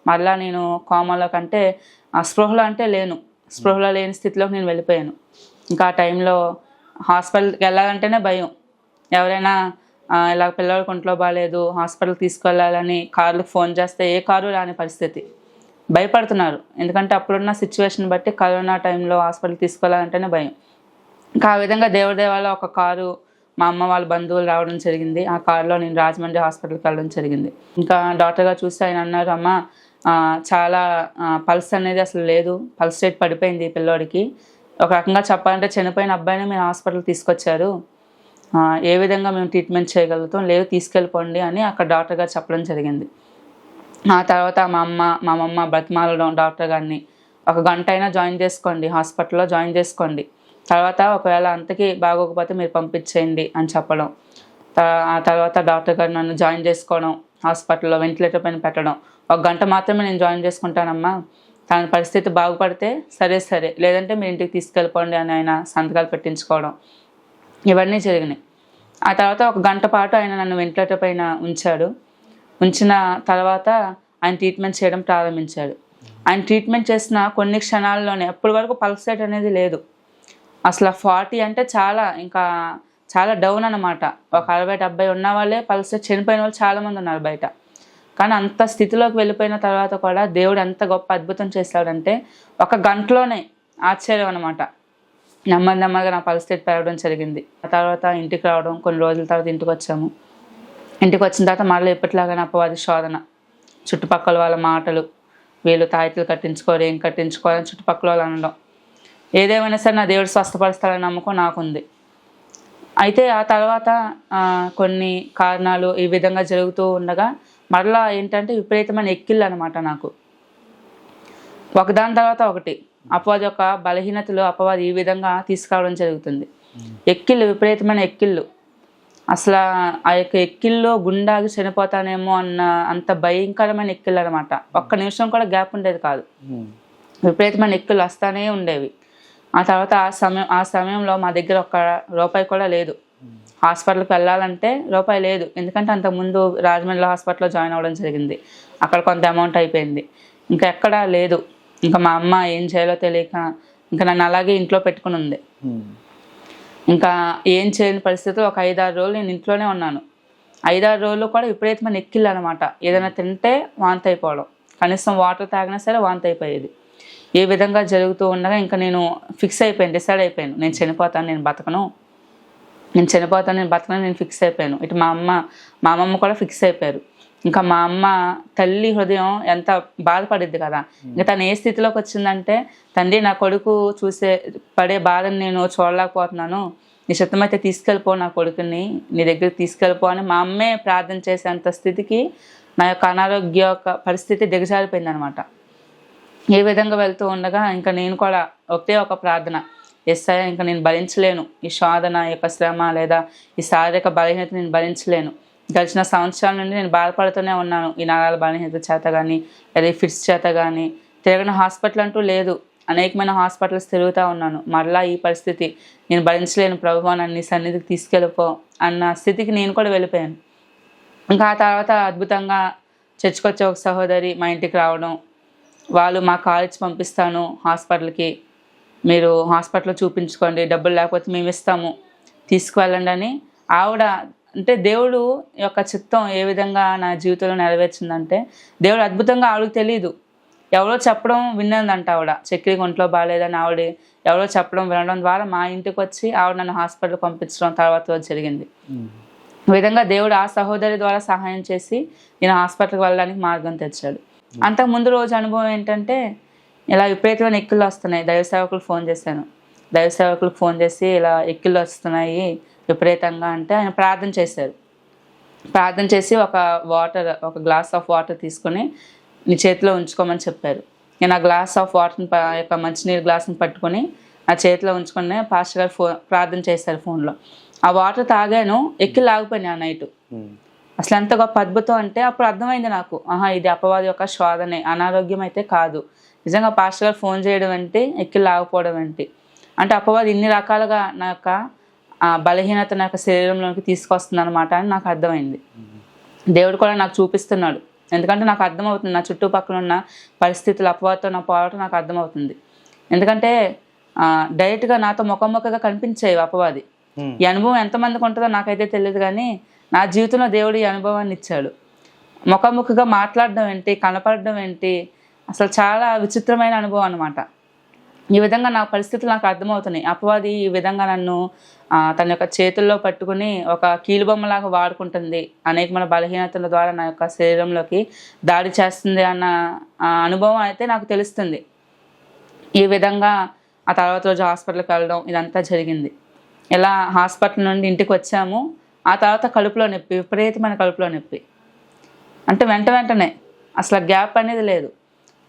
S1: మరలా నేను కోమాలో కంటే స్పృహలో లేని స్థితిలోకి నేను వెళ్ళిపోయాను. ఇంకా ఆ టైంలో హాస్పిటల్కి వెళ్ళాలంటేనే భయం. ఎవరైనా ఇలా పిల్లలకి ఒంట్లో బాగాలేదు, హాస్పిటల్కి తీసుకెళ్ళాలని కార్లకు ఫోన్ చేస్తే ఏ కారు రాని పరిస్థితి, భయపడుతున్నారు. ఎందుకంటే అప్పుడున్న సిచ్యువేషన్ బట్టి కరోనా టైంలో హాస్పిటల్కి తీసుకెళ్ళాలంటేనే భయం. ఇంకా ఆ విధంగా దేవుడిదేవాళ్ళ ఒక కారు మా అమ్మ వాళ్ళ బంధువులు రావడం జరిగింది. ఆ కారులో నేను రాజమండ్రి హాస్పిటల్కి వెళ్ళడం జరిగింది. ఇంకా డాక్టర్గా చూసి ఆయన అన్నారు, అమ్మ చాలా పల్స్ అనేది అసలు లేదు, పల్స్ రేట్ పడిపోయింది ఈ పిల్లోడికి, ఒక రకంగా చెప్పాలంటే చనిపోయిన అబ్బాయిని మీరు హాస్పిటల్కి తీసుకొచ్చారు, ఏ విధంగా మేము ట్రీట్మెంట్ చేయగలుగుతాం, లేదు తీసుకెళ్ళిపోండి అని అక్కడ డాక్టర్ గారు చెప్పడం జరిగింది. ఆ తర్వాత మా అమ్మమ్మ బ్రతిమాలడం డాక్టర్ గారిని, ఒక గంట అయినా జాయిన్ చేసుకోండి, హాస్పిటల్లో జాయిన్ చేసుకోండి, తర్వాత ఒకవేళ అంతకీ బాగోకపోతే మీరు పంపించేయండి అని చెప్పడం. ఆ తర్వాత డాక్టర్ గారు నన్ను జాయిన్ చేసుకోవడం, హాస్పిటల్లో వెంటిలేటర్ పైన పెట్టడం. ఒక గంట మాత్రమే నేను జాయిన్ చేసుకుంటానమ్మా, తన పరిస్థితి బాగుపడితే సరే, లేదంటే మీ ఇంటికి తీసుకెళ్ళిపోండి అని ఆయన సంతకాలు పెట్టించుకోవడం, ఇవన్నీ జరిగినాయి. ఆ తర్వాత ఒక గంట పాటు ఆయన నన్ను వెంటిలేటర్ పైన ఉంచిన తర్వాత ఆయన ట్రీట్మెంట్ చేయడం ప్రారంభించాడు. ఆయన ట్రీట్మెంట్ చేసిన కొన్ని క్షణాల్లోనే, అప్పటి వరకు పల్స్ రేట్ అనేది లేదు, అసలు 40 అంటే చాలా డౌన్ అన్నమాట. ఒక 60-70 ఉన్న వాళ్ళే పల్స్ రేట్, చనిపోయిన వాళ్ళు చాలామంది ఉన్నారు బయట. కానీ అంత స్థితిలోకి వెళ్ళిపోయిన తర్వాత కూడా దేవుడు ఎంత గొప్ప అద్భుతం చేశాడంటే, ఒక గంటలోనే ఆశ్చర్యం అనమాట, నెమ్మదిగా నా పల్స్ రేట్ పెరగడం జరిగింది. ఆ తర్వాత ఇంటికి రావడం, కొన్ని రోజుల తర్వాత ఇంటికి వచ్చాము. ఇంటికి వచ్చిన తర్వాత మళ్ళీ ఎప్పటిలాగానే అపవాది శోధన, చుట్టుపక్కల వాళ్ళ మాటలు, వీళ్ళు తాయితలు కట్టించుకోరు, ఏం కట్టించుకోవాలని చుట్టుపక్కల వాళ్ళు అనడం. ఏదేమైనా సరే నా దేవుడు స్వస్థపరుస్తాడని నమ్మకం నాకుంది. అయితే ఆ తర్వాత కొన్ని కారణాలు ఈ విధంగా జరుగుతూ ఉండగా మరలా ఏంటంటే విపరీతమైన ఎక్కిళ్ళు అనమాట. నాకు ఒకదాని తర్వాత ఒకటి అపవాది యొక్క బలహీనతలు అపవాది ఈ విధంగా తీసుకురావడం జరుగుతుంది. ఎక్కిళ్ళు, విపరీతమైన ఎక్కిళ్ళు. అసలు ఆ యొక్క ఎక్కిల్లో గుండాగి చనిపోతానేమో అన్న అంత భయంకరమైన ఎక్కిళ్ళు అనమాట. ఒక్క నిమిషం కూడా గ్యాప్ ఉండేది కాదు. విపరీతమైన ఎక్కిళ్ళు వస్తానే ఉండేవి. ఆ తర్వాత ఆ సమయంలో మా దగ్గర ఒక్క రూపాయి కూడా లేదు. హాస్పిటల్కి వెళ్ళాలంటే రూపాయి లేదు. ఎందుకంటే అంతకుముందు రాజమండ్రి హాస్పిటల్లో జాయిన్ అవ్వడం జరిగింది. అక్కడ కొంత అమౌంట్ అయిపోయింది. ఇంకా ఎక్కడా లేదు. ఇంకా మా అమ్మ ఏం చేయాలో తెలియక ఇంకా నన్ను అలాగే ఇంట్లో పెట్టుకుని ఉంది. ఇంకా ఏం చేయని పరిస్థితిలో ఒక 5-6 రోజులు నేను ఇంట్లోనే ఉన్నాను. 5-6 రోజులు కూడా విపరీతమైన ఎక్కిళ్ళు అనమాట. ఏదైనా తింటే వాంతి అయిపోవడం, కనీసం వాటర్ తాగినా సరే వాంతి అయిపోయేది. ఈ విధంగా జరుగుతూ ఉండగా ఇంకా నేను డిసైడ్ అయిపోయాను. నేను చనిపోతాను, నేను బతకను, నేను ఫిక్స్ అయిపోయాను. ఇటు మా అమ్మమ్మ కూడా ఫిక్స్ అయిపోయారు. ఇంకా మా అమ్మ తల్లి హృదయం ఎంత బాధపడిద్ది కదా. ఇంకా తను ఏ స్థితిలోకి వచ్చిందంటే, తండ్రి నా కొడుకు పడే బాధని నేను చూడలేకపోతున్నాను, నీ చిత్తమైతే తీసుకెళ్ళిపో, నా కొడుకుని నీ దగ్గరికి తీసుకెళ్ళిపో అని మా అమ్మే ప్రార్థన చేసేంత స్థితికి నా యొక్క అనారోగ్య పరిస్థితి దిగజారిపోయింది అనమాట. ఏ విధంగా వెళ్తూ ఉండగా ఇంకా నేను కూడా ఒకే ఒక ప్రార్థన, ఎస్ఐ ఇంకా నేను భరించలేను ఈ శోధన, యొక్క శ్రమ లేదా ఈ శారీరక బలహీనత నేను భరించలేను. గడిచిన సంవత్సరాల నుండి నేను బాధపడుతూనే ఉన్నాను. ఈ నరాల బలహీనత చేత కానీ లేదా ఈ ఫిట్స్ చేత కానీ తిరగని హాస్పిటల్ అంటూ లేదు. అనేకమైన హాస్పిటల్స్ తిరుగుతూ ఉన్నాను. మరలా ఈ పరిస్థితి నేను భరించలేను ప్రభువా, నన్ను నీ సన్నిధికి తీసుకెళ్ళిపో అన్న స్థితికి నేను కూడా వెళ్ళిపోయాను. ఇంకా ఆ తర్వాత అద్భుతంగా చర్చికి వచ్చే ఒక సహోదరి మా ఇంటికి రావడం, వాళ్ళు మా కాల్ ఇచ్చి పంపిస్తాను హాస్పిటల్కి, మీరు హాస్పిటల్లో చూపించుకోండి, డబ్బులు లేకపోతే మేము ఇస్తాము, తీసుకువెళ్ళండి అని. ఆవిడ అంటే దేవుడు యొక్క చిత్తం ఏ విధంగా నా జీవితంలో నెరవేర్చిందంటే, దేవుడు అద్భుతంగా ఆవిడకి తెలియదు, ఎవరో చెప్పడం విన్నదంట. ఆవిడ చక్కెర ఒంట్లో బాగాలేదని ఆవిడ ఎవరో చెప్పడం వినడం ద్వారా మా ఇంటికి వచ్చి ఆవిడ నన్ను హాస్పిటల్ పంపించడం తర్వాత జరిగింది. ఈ విధంగా దేవుడు ఆ సహోదరి ద్వారా సహాయం చేసి నేను హాస్పిటల్కి వెళ్ళడానికి మార్గం తెచ్చాడు. అంతకుముందు రోజు అనుభవం ఏంటంటే, ఇలా విపరీతమైన ఎక్కిళ్ళు వస్తున్నాయి. దైవ సేవకులకు ఫోన్ చేసి ఇలా ఎక్కిళ్ళు వస్తున్నాయి విపరీతంగా అంటే ఆయన ప్రార్థన చేసి ఒక గ్లాస్ ఆఫ్ వాటర్ తీసుకొని నీ చేతిలో ఉంచుకోమని చెప్పారు. నేను ఆ గ్లాస్ ఆఫ్ వాటర్ని యొక్క మంచినీరు గ్లాస్ని పట్టుకొని నా చేతిలో ఉంచుకొని పాస్టర్ గారు ప్రార్థన చేశారు ఫోన్లో. ఆ వాటర్ తాగాను, ఎక్కిళ్ళు ఆగిపోయినాయి ఆ నైట్. అసలు ఎంత గొప్ప అద్భుతం అంటే అప్పుడు అర్థమైంది నాకు, ఇది అపవాది యొక్క శోధనే, అనారోగ్యం అయితే కాదు. నిజంగా పాస్టర్ గారు ఫోన్ చేయడం ఏంటి, ఎక్కిళ్ళు ఆగిపోవడం ఏంటి అంటే అపవాది ఇన్ని రకాలుగా నా యొక్క బలహీనత నా యొక్క శరీరంలోకి తీసుకొస్తుంది అనమాట అని నాకు అర్థమైంది. దేవుడు కూడా నాకు చూపిస్తున్నాడు. ఎందుకంటే నాకు అర్థమవుతుంది, నా చుట్టుపక్కల ఉన్న పరిస్థితులు, అపవాదితో నా పోరాటం నాకు అర్థమవుతుంది. ఎందుకంటే డైరెక్ట్గా నాతో ముఖముఖగా కనిపించేవి అపవాది. ఈ అనుభవం ఎంతమందికి ఉంటుందో నాకైతే తెలియదు, కానీ నా జీవితంలో దేవుడు ఈ అనుభవాన్ని ఇచ్చాడు. ముఖముఖగా మాట్లాడడం ఏంటి, కనపడడం ఏంటి, అసలు చాలా విచిత్రమైన అనుభవం అనమాట. ఈ విధంగా నా పరిస్థితులు నాకు అర్థమవుతున్నాయి. అపవాది ఈ విధంగా నన్ను తన యొక్క చేతుల్లో పట్టుకుని ఒక కీలుబొమ్మలాగా వాడుకుంటుంది, అనేకమైన బలహీనతల ద్వారా నా యొక్క శరీరంలోకి దాడి చేస్తుంది అన్న అనుభవం అయితే నాకు తెలుస్తుంది. ఈ విధంగా ఆ తర్వాత రోజు హాస్పిటల్కి వెళ్ళడం ఇదంతా జరిగింది. ఇలా హాస్పిటల్ నుండి ఇంటికి వచ్చాము. ఆ తర్వాత కడుపులో నొప్పి, విపరీతమైన కడుపులో నొప్పి, అంటే వెంటనే అసలు గ్యాప్ అనేది లేదు.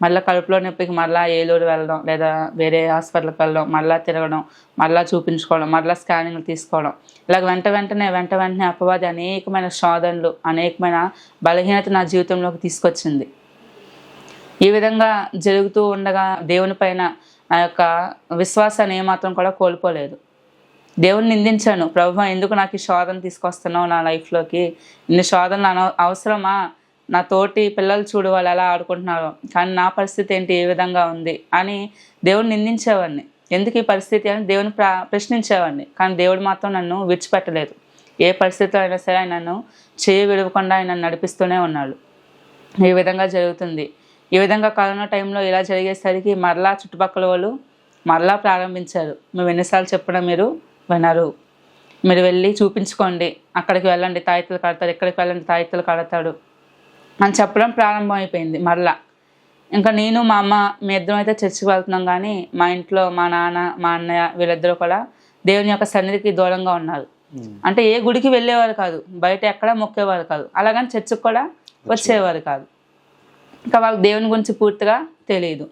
S1: మళ్ళీ కడుపులో నొప్పికి మళ్ళీ ఏలూరు వెళ్ళడం లేదా వేరే హాస్పిటల్కి వెళ్ళడం, మళ్ళీ తిరగడం, మళ్ళీ చూపించుకోవడం, మళ్ళీ స్కానింగ్లు తీసుకోవడం, ఇలాగ వెంటనే అపవాది అనేకమైన శోధనలు, అనేకమైన బలహీనత నా జీవితంలోకి తీసుకొచ్చింది. ఈ విధంగా జరుగుతూ ఉండగా దేవుని పైన నా యొక్క విశ్వాసాన్ని ఏమాత్రం కూడా కోల్పోలేదు. దేవుని నిందించాను, ప్రభువా ఎందుకు నాకు ఈ శోధన తీసుకొస్తున్నావు నా లైఫ్లోకి, ఇన్ని శోధనలు అవసరమా, నా తోటి పిల్లలు చూడు వాళ్ళు ఎలా ఆడుకుంటున్నారో, కానీ నా పరిస్థితి ఏంటి, ఏ విధంగా ఉంది అని దేవుడిని నిందించేవాడిని. ఎందుకు ఈ పరిస్థితి అని దేవుని ప్రశ్నించేవాడిని. కానీ దేవుడు మాత్రం నన్ను విడిచిపెట్టలేదు. ఏ పరిస్థితిలో అయినా సరే ఆయన నన్ను విడవకుండా ఆయన నడిపిస్తూనే ఉన్నాడు. ఈ విధంగా జరుగుతుంది. ఈ విధంగా కరోనా టైంలో ఇలా జరిగేసరికి మరలా చుట్టుపక్కల వాళ్ళు మరలా ప్రారంభించారు, మేము ఎన్నిసార్లు చెప్పినా మీరు వినరు, మీరు వెళ్ళి చూపించుకోండి, అక్కడికి వెళ్ళండి తాయితలు కడతాడు, ఇక్కడికి వెళ్ళండి తాయితలు కడతాడు అని చెప్పడం ప్రారంభం అయిపోయింది. మరలా ఇంకా నేను మా అమ్మ మీ ఇద్దరం అయితే చర్చికి వెళ్తున్నాం, కానీ మా ఇంట్లో మా నాన్న మా అన్నయ్య వీళ్ళిద్దరూ కూడా దేవుని యొక్క సన్నిధికి దూరంగా ఉన్నారు. అంటే ఏ గుడికి వెళ్ళేవారు కాదు, బయట ఎక్కడ మొక్కేవారు కాదు, అలాగని చర్చికి కూడా వచ్చేవారు కాదు. ఇంకా వాళ్ళకి దేవుని గురించి పూర్తిగా తెలియదు.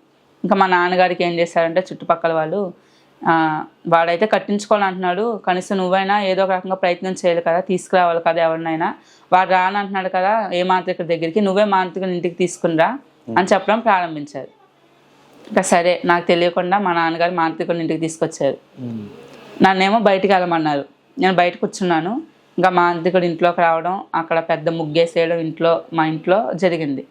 S1: ఇంకా మా నాన్నగారికి ఏం చేశారంటే చుట్టుపక్కల వాళ్ళు వాడైతే కట్టించుకోవాలంటున్నాడు, కనీసం నువ్వైనా ఏదో ఒక రకంగా ప్రయత్నం చేయాలి కదా, తీసుకురావాలి కదా ఎవరినైనా, వాడు రానంటున్నాడు కదా ఏ మాంత్రికుడి దగ్గరికి, నువ్వే మాంత్రికుని ఇంటికి తీసుకునిరా అని చెప్పడం ప్రారంభించారు. ఇంకా సరే, నాకు తెలియకుండా మా నాన్నగారు మాంత్రికుని ఇంటికి తీసుకొచ్చారు. నన్నేమో బయటికి వెళ్ళమన్నారు. నేను బయట కూర్చున్నాను. ఇంకా మాంత్రికుడు ఇంట్లోకి రావడం, అక్కడ పెద్ద ముగ్గేసేయడం మా ఇంట్లో జరిగింది.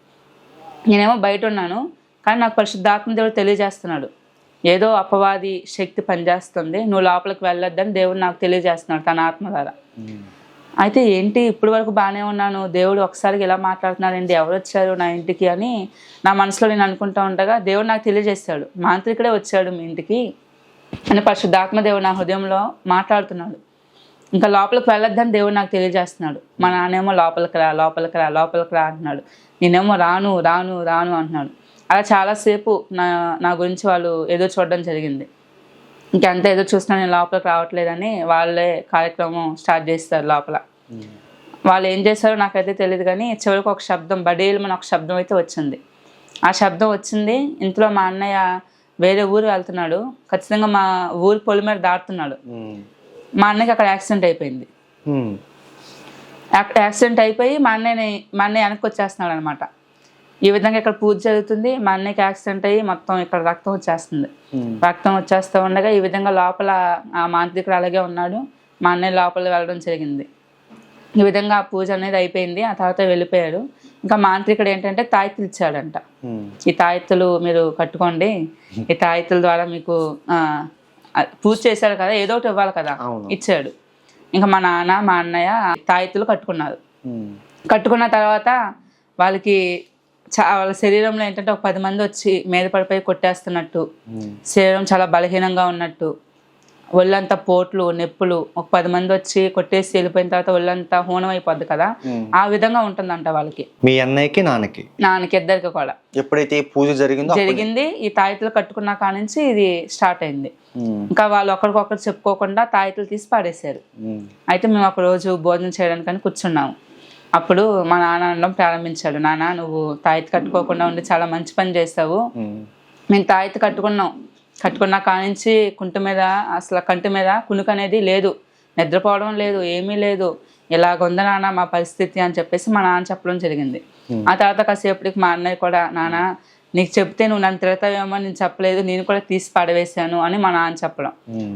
S1: నేనేమో బయట ఉన్నాను, కానీ నాకు పరిశుద్ధాత్మ దేవుడు తెలియజేస్తున్నాడు, ఏదో అపవాది శక్తి పనిచేస్తుంది, నువ్వు లోపలికి వెళ్ళొద్దని దేవుడు నాకు తెలియజేస్తున్నాడు తన ఆత్మ ద్వారా. అయితే ఏంటి, ఇప్పటి వరకు బాగానే ఉన్నాను, దేవుడు ఒకసారికి ఇలా మాట్లాడుతున్నాడండి, ఎవరు వచ్చారు నా ఇంటికి అని నా మనసులో నేను అనుకుంటూ ఉండగా దేవుడు నాకు తెలియజేస్తాడు, మాంత్రికుడే వచ్చాడు మీ ఇంటికి అని పరిశుద్ధాత్మ దేవుడు నా హృదయంలో మాట్లాడుతున్నాడు. ఇంకా లోపలికి వెళ్ళొద్దని దేవుడు నాకు తెలియజేస్తున్నాడు. మా నాన్నేమో లోపలికి రా లోపలికి రా లోపలికి రా అంటున్నాడు, నేనేమో రాను రాను రాను అంటున్నాడు. అలా చాలాసేపు నా గురించి వాళ్ళు ఏదో చూడడం జరిగింది. ఇంకెంత ఏదో చూసినా నేను లోపలికి రావట్లేదని వాళ్ళే కార్యక్రమం స్టార్ట్ చేస్తారు లోపల. వాళ్ళు ఏం చేస్తారో నాకైతే తెలియదు, కానీ చివరికి ఒక శబ్దం, బడేలమని ఒక శబ్దం అయితే వచ్చింది. ఆ శబ్దం వచ్చింది, ఇంట్లో మా అన్నయ్య వేరే ఊరు వెళ్తున్నాడు, ఖచ్చితంగా మా ఊరి పొలి మీద దాటుతున్నాడు. మా అన్నయ్యకి అక్కడ యాక్సిడెంట్ అయిపోయింది. యాక్సిడెంట్ అయిపోయి మా అన్నయ్య వెనక్కి వచ్చేస్తున్నాడు అనమాట. ఈ విధంగా ఇక్కడ పూజ జరుగుతుంది, మా అన్నయ్యకి యాక్సిడెంట్ అయ్యి మొత్తం ఇక్కడ రక్తం వచ్చేస్తుంది. రక్తం వచ్చేస్తూ ఉండగా ఈ విధంగా లోపల ఆ మాంత్రికుడు అలాగే ఉన్నాడు, మా అన్నయ్య లోపల వెళ్ళడం జరిగింది. ఈ విధంగా ఆ పూజ అనేది అయిపోయింది. ఆ తర్వాత వెళ్ళిపోయాడు. ఇంకా మాంత్రికుడు ఏంటంటే తాయెత్తులు ఇచ్చాడంట, ఈ తాయెత్తులు మీరు కట్టుకోండి, ఈ తాయెత్తుల ద్వారా మీకు పూజ చేశాడు కదా, ఏదో ఒకటి ఇవ్వాలి కదా, ఇచ్చాడు. ఇంకా మా నాన్న మా అన్నయ్య తాయెత్తులు కట్టుకున్నారు. కట్టుకున్న తర్వాత వాళ్ళకి వాళ్ళ శరీరంలో ఏంటంటే ఒక 10 మంది వచ్చి మీద పడిపోయి కొట్టేస్తున్నట్టు, శరీరం చాలా బలహీనంగా ఉన్నట్టు, ఒళ్ళంతా పోట్లు నొప్పులు, ఒక 10 మంది వచ్చి కొట్టేసి వెళ్ళిపోయిన తర్వాత ఒళ్ళంతా హోనం అయిపోద్ది కదా, ఆ విధంగా ఉంటుందంట వాళ్ళకి.
S2: మీ అన్నయ్యకి నాన్నకి
S1: ఇద్దరికి కూడా
S2: ఎప్పుడైతే పూజ జరిగింది,
S1: ఈ తాయెత్తులు కట్టుకున్న కాడ నుంచి ఇది స్టార్ట్ అయింది. ఇంకా వాళ్ళు ఒకరికొకరు చెప్పుకోకుండా తాయెత్తులు తీసి పాడేశారు. అయితే మేము ఒక రోజు భోజనం చేయడానికని కూర్చున్నాము. అప్పుడు మా నాన్న అనడం ప్రారంభించాడు, నాన్న నువ్వు తాయెత్తు కట్టుకోకుండా ఉండి చాలా మంచి పని చేస్తావు, మేము తాయెత్తు కట్టుకున్న కానించి అసలు కంటి మీద కునుకు అనేది లేదు, నిద్రపోవడం లేదు, ఏమీ లేదు, ఇలాగుంది నాన్న మా పరిస్థితి అని చెప్పేసి మా నాన్న చెప్పడం జరిగింది. ఆ తర్వాత కాసేపటికి మా అన్నయ్య కూడా, నాన్న నీకు చెప్తే నువ్వు నన్ను తిడతావేమో, నేను చెప్పలేదు, నేను కూడా తీసి పడవేశాను అని మా నాన్న చెప్పడం.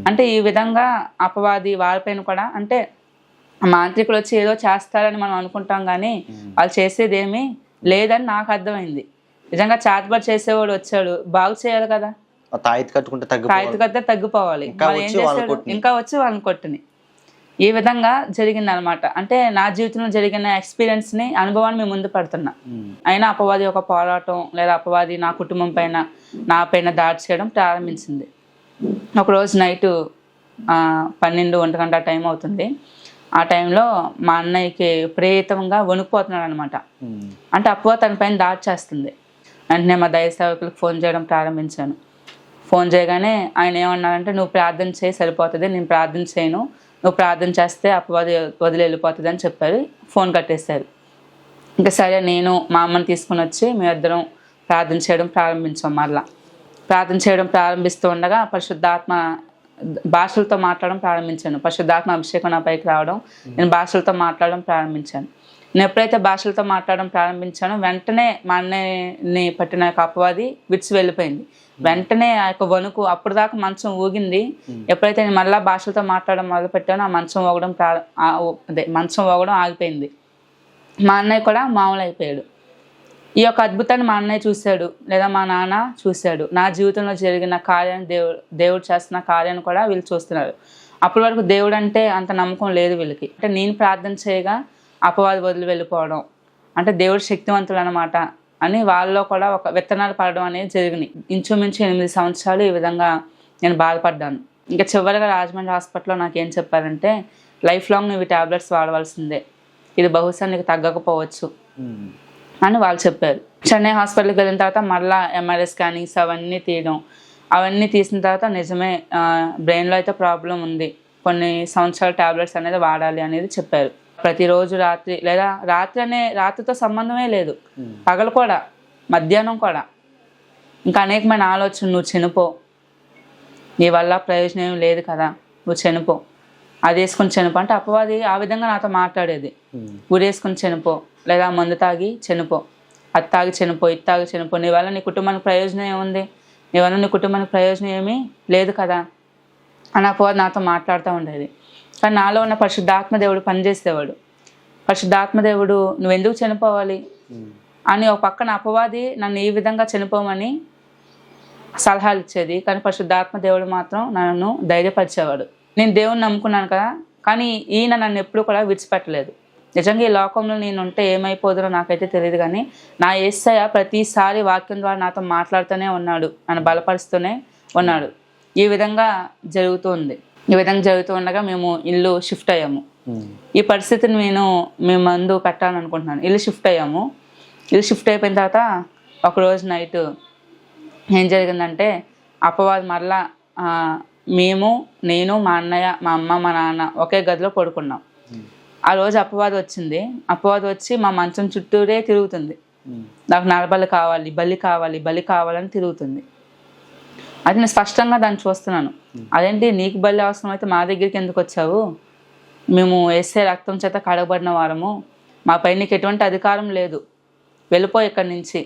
S1: అంటే ఈ విధంగా అపవాది వారిపైన కూడా, అంటే మాంత్రికులు వచ్చి ఏదో చేస్తారని మనం అనుకుంటాం, కానీ వాళ్ళు చేసేది ఏమీ లేదని నాకు అర్థమైంది. నిజంగా చాతబడి చేసేవాడు వచ్చాడు, బాగు చేయాలి కదా, తాయెత్తు కడితే తగ్గిపోవాలి, ఏం చేశాడు, ఇంకా వచ్చి వాళ్ళని కొట్టుని. ఈ విధంగా జరిగింది అనమాట. అంటే నా జీవితంలో జరిగిన ఎక్స్పీరియన్స్ని, అనుభవాన్ని మేము ముందు పెడుతున్నా. అయినా అపవాది ఒక పోరాటం, లేదా అపవాది నా కుటుంబం పైన, నా పైన దాడి చేయడం ప్రారంభించింది. ఒకరోజు నైటు 12-1 గంట టైం అవుతుంది. ఆ టైంలో మా అన్నయ్యకి విపరీతంగా వణుకుపోతున్నాడు అనమాట. అంటే అపవాది తన పైన దాడి చేస్తుంది. వెంటనే మా దైవ సేవకులకు ఫోన్ చేయడం ప్రారంభించాను. ఫోన్ చేయగానే ఆయన ఏమన్నారంటే, నువ్వు ప్రార్థన చేయి సరిపోతుంది, నేను ప్రార్థన చేయను, నువ్వు ప్రార్థన చేస్తే అపవాది వదిలి వెళ్ళిపోతుంది అని చెప్పారు. ఫోన్ కట్టేశారు. ఇంకా సరే, నేను మా అమ్మని తీసుకుని వచ్చి మేమిద్దరం ప్రార్థన చేయడం ప్రారంభించాం. మరలా ప్రార్థన చేయడం ప్రారంభిస్తూ ఉండగా పరిశుద్ధాత్మ భాషలతో మాట్లాడడం ప్రారంభించాను. పరిశుద్ధాత్మ అభిషేకం నా పైకి రావడం, నేను భాషలతో మాట్లాడడం ప్రారంభించాను. నేను ఎప్పుడైతే భాషలతో మాట్లాడడం ప్రారంభించానో వెంటనే మా అన్నయ్యని పట్టిన యొక్క అపవాది విడిచి వెళ్ళిపోయింది. వెంటనే ఆ యొక్క వణుకు, అప్పుడు దాకా మంచం ఊగింది. ఎప్పుడైతే నేను మళ్ళీ భాషలతో మాట్లాడడం మొదలుపెట్టానో ఆ మంచం ఊగడం ఆగిపోయింది. మా అన్నయ్య కూడా మామూలు అయిపోయాడు. ఈ యొక్క అద్భుతాన్ని మా అన్నయ్య చూశాడు, లేదా మా నాన్న చూశాడు. నా జీవితంలో జరిగిన కార్యాన్ని, దేవుడు చేస్తున్న కార్యాన్ని కూడా వీళ్ళు చూస్తున్నారు. అప్పటి వరకు దేవుడు అంటే అంత నమ్మకం లేదు వీళ్ళకి. అంటే నేను ప్రార్థన చేయగా అపవాది వదిలి వెళ్ళిపోవడం, అంటే దేవుడు శక్తివంతుడు అనమాట అని వాళ్ళలో కూడా ఒక విత్తనాలు పడడం అనేది జరిగినాయి. ఇంచుమించు 8 సంవత్సరాలు ఈ విధంగా నేను బాధపడ్డాను. ఇంకా చివరిగా రాజమండ్రి హాస్పిటల్లో నాకేం చెప్పారంటే, లైఫ్ లాంగ్ నువ్వు టాబ్లెట్స్ వాడవలసిందే, ఇది బహుశా నీకు తగ్గకపోవచ్చు అని వాళ్ళు చెప్పారు. చెన్నై హాస్పిటల్కి వెళ్ళిన తర్వాత మళ్ళీ ఎంఆర్ఐ స్కానింగ్స్ అవన్నీ తీసిన తర్వాత నిజమే బ్రెయిన్లో అయితే ప్రాబ్లం ఉంది, కొన్ని సంవత్సరాల టాబ్లెట్స్ అనేది వాడాలి అనేది చెప్పారు. ప్రతిరోజు రాత్రితో సంబంధమే లేదు, పగలు కూడా, మధ్యాహ్నం కూడా ఇంకా అనేకమైన ఆలోచనలు, నువ్వు చనిపో, నీ వల్ల ప్రయోజనం ఏం లేదు కదా, నువ్వు చనిపో, అది వేసుకొని చనిపో అంటే అపవాది ఆ విధంగా నాతో మాట్లాడేది. ఉరేసుకొని చనిపో, లేదా మందు తాగి చనిపో, అది తాగి చనిపో, ఇది తాగి చనిపో, నీ వల్ల నీ కుటుంబానికి ప్రయోజనం ఏముంది, నీ వల్ల నీ కుటుంబానికి ప్రయోజనం ఏమీ లేదు కదా అని అపవాది నాతో మాట్లాడుతూ ఉండేది. కానీ నాలో ఉన్న పరిశుద్ధాత్మ దేవుడు పనిచేసేవాడు. పరిశుద్ధాత్మ దేవుడు నువ్వెందుకు చనిపోవాలి అని ఒక పక్కన అపవాది నన్ను ఈ విధంగా చనిపోమని సలహాలు ఇచ్చేది, కానీ పరిశుద్ధాత్మ దేవుడు మాత్రం నన్ను ధైర్యపరిచేవాడు. నేను దేవుని నమ్ముకున్నాను కదా, కానీ ఈయన నన్ను ఎప్పుడూ కూడా విడిచిపెట్టలేదు. నిజంగా ఈ లోకంలో నేను ఉంటే ఏమైపోదురో నాకైతే తెలియదు, కానీ నా యేసయ్య ప్రతిసారి వాక్యం ద్వారా నాతో మాట్లాడుతూనే ఉన్నాడు, నన్ను బలపరుస్తూనే ఉన్నాడు. ఈ విధంగా జరుగుతుంది. ఈ విధంగా జరుగుతూ ఉండగా మేము ఇల్లు షిఫ్ట్ అయ్యాము. ఈ పరిస్థితిని మేము ముందు పెట్టాలనుకుంటున్నాను. ఇల్లు షిఫ్ట్ అయ్యాము. ఇల్లు షిఫ్ట్ అయిపోయిన తర్వాత ఒకరోజు నైట్ ఏం జరిగిందంటే అపవాది మరలా నేను మా అన్నయ్య మా అమ్మ మా నాన్న ఒకే గదిలో పడుకున్నాం. ఆ రోజు అపవాది వచ్చింది. అపవాది వచ్చి మా మంచం చుట్టూరే తిరుగుతుంది. నాకు నరబలి కావాలి, బలి కావాలని తిరుగుతుంది. అది నేను స్పష్టంగా దాన్ని చూస్తున్నాను. అదేంటి నీకు బలి అవసరం అయితే మా దగ్గరికి ఎందుకు వచ్చావు, మేము యేసయ్య రక్తం చేత కడగబడిన వారము, మాపై నీకు ఎటువంటి అధికారం లేదు, వెళ్ళిపో ఇక్కడి నుంచి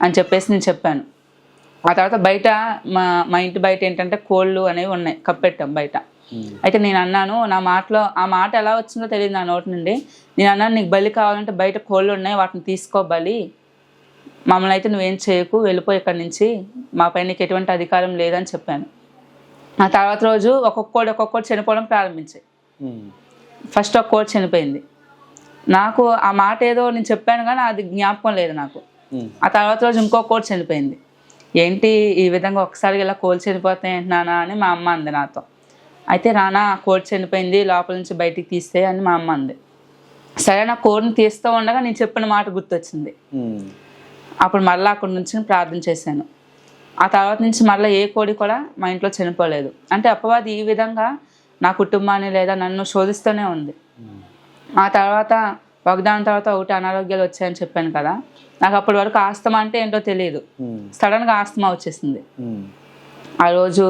S1: అని చెప్పేసి నేను చెప్పాను. ఆ తర్వాత బయట మా ఇంటి బయట ఏంటంటే కోళ్ళు అనేవి ఉన్నాయి, కప్పెట్టాం బయట. అయితే నేను అన్నాను, ఆ మాట ఎలా వచ్చిందో తెలియదు నా నోటి నుండి. నేను అన్నాను, నీకు బలి కావాలంటే బయట కోళ్ళు ఉన్నాయి, వాటిని తీసుకో బలి, మమ్మల్ని అయితే నువ్వేం చేయకు, వెళ్ళిపో ఇక్కడి నుంచి, మాపై నీకు ఎటువంటి అధికారం లేదని చెప్పాను. ఆ తర్వాత రోజు ఒక్కొక్కటి చనిపోవడం ప్రారంభించాయి. ఫస్ట్ ఒక కోడి చనిపోయింది. నాకు ఆ మాట ఏదో నేను చెప్పాను కానీ అది జ్ఞాపకం లేదు నాకు. ఆ తర్వాత రోజు ఇంకో కోడి చనిపోయింది. ఏంటి ఈ విధంగా ఒకసారి ఇలా కోడి చనిపోతాయి నానా అని మా అమ్మ అంది నాతో. అయితే రానా కోడి చనిపోయింది, లోపల నుంచి బయటికి తీస్తే అని మా అమ్మ అంది. సరే, నా కోడిని తీస్తూ ఉండగా నేను చెప్పిన మాట గుర్తొచ్చింది. అప్పుడు మళ్ళీ అక్కడి నుంచి ప్రార్థన చేశాను. ఆ తర్వాత నుంచి మళ్ళీ ఏ కోడి కూడా మా ఇంట్లో చనిపోలేదు. అంటే అపవాది ఈ విధంగా నా కుటుంబాన్ని లేదా నన్ను శోధిస్తూనే ఉంది. ఆ తర్వాత ఒకదాని తర్వాత ఒకటి అనారోగ్యాలు వచ్చాయని చెప్పాను కదా, నాకు అప్పటి వరకు ఆస్తమా అంటే ఏంటో తెలియదు. సడన్గా ఆస్తమా వచ్చేసింది. ఆ రోజు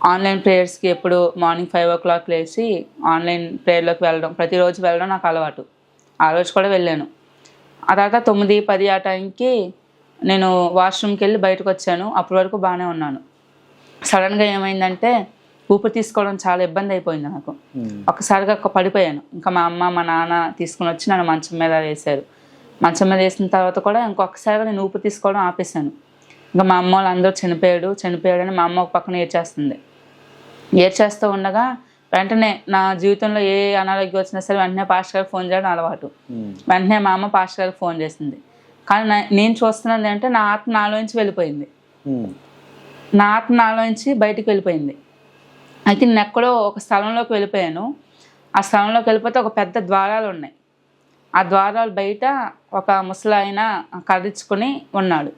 S1: ఆన్లైన్ ప్రేయర్స్కి ఎప్పుడు మార్నింగ్ 5 o'clock లేచి ఆన్లైన్ ప్రేయర్లోకి వెళ్ళడం, ప్రతిరోజు వెళ్ళడం నాకు అలవాటు. ఆ రోజు కూడా వెళ్ళాను. ఆ తర్వాత 9-10 ఆ టైంకి నేను వాష్రూమ్కి వెళ్ళి బయటకు వచ్చాను. అప్పటి వరకు బాగానే ఉన్నాను. సడన్గా ఏమైందంటే ఊపిరి తీసుకోవడం చాలా ఇబ్బంది అయిపోయింది నాకు. ఒక్కసారిగా పడిపోయాను. ఇంకా మా అమ్మ మా నాన్న తీసుకుని వచ్చి నన్ను మంచం మీద వేశారు. మంచం మీద వేసిన తర్వాత కూడా ఇంకొకసారిగా నేను ఊపిరి తీసుకోవడం ఆపేశాను. ఇంకా మా అమ్మ వాళ్ళందరూ చనిపోయాడని మా అమ్మ ఒక పక్కన ఏడ్చేస్తూ ఉండగా వెంటనే నా జీవితంలో ఏ అనారోగ్యం వచ్చినా సరే వెంటనే పాస్టర్ గారికి ఫోన్ చేయడం అలవాటు. వెంటనే మా అమ్మ పాస్టర్ గారికి ఫోన్ చేసింది. కానీ నేను చూస్తున్నది అంటే నా ఆత్మ నాలోంచి వెళ్ళిపోయింది. నా ఆత్మ నాలోంచి బయటికి వెళ్ళిపోయింది. అయితే నేను ఎక్కడో ఒక స్థలంలోకి వెళ్ళిపోయాను. ఆ స్థలంలోకి వెళ్ళిపోతే ఒక పెద్ద ద్వారాలు ఉన్నాయి. ఆ ద్వారాలు బయట ఒక ముసలాయన కదిర్చుకొని ఉన్నాడు.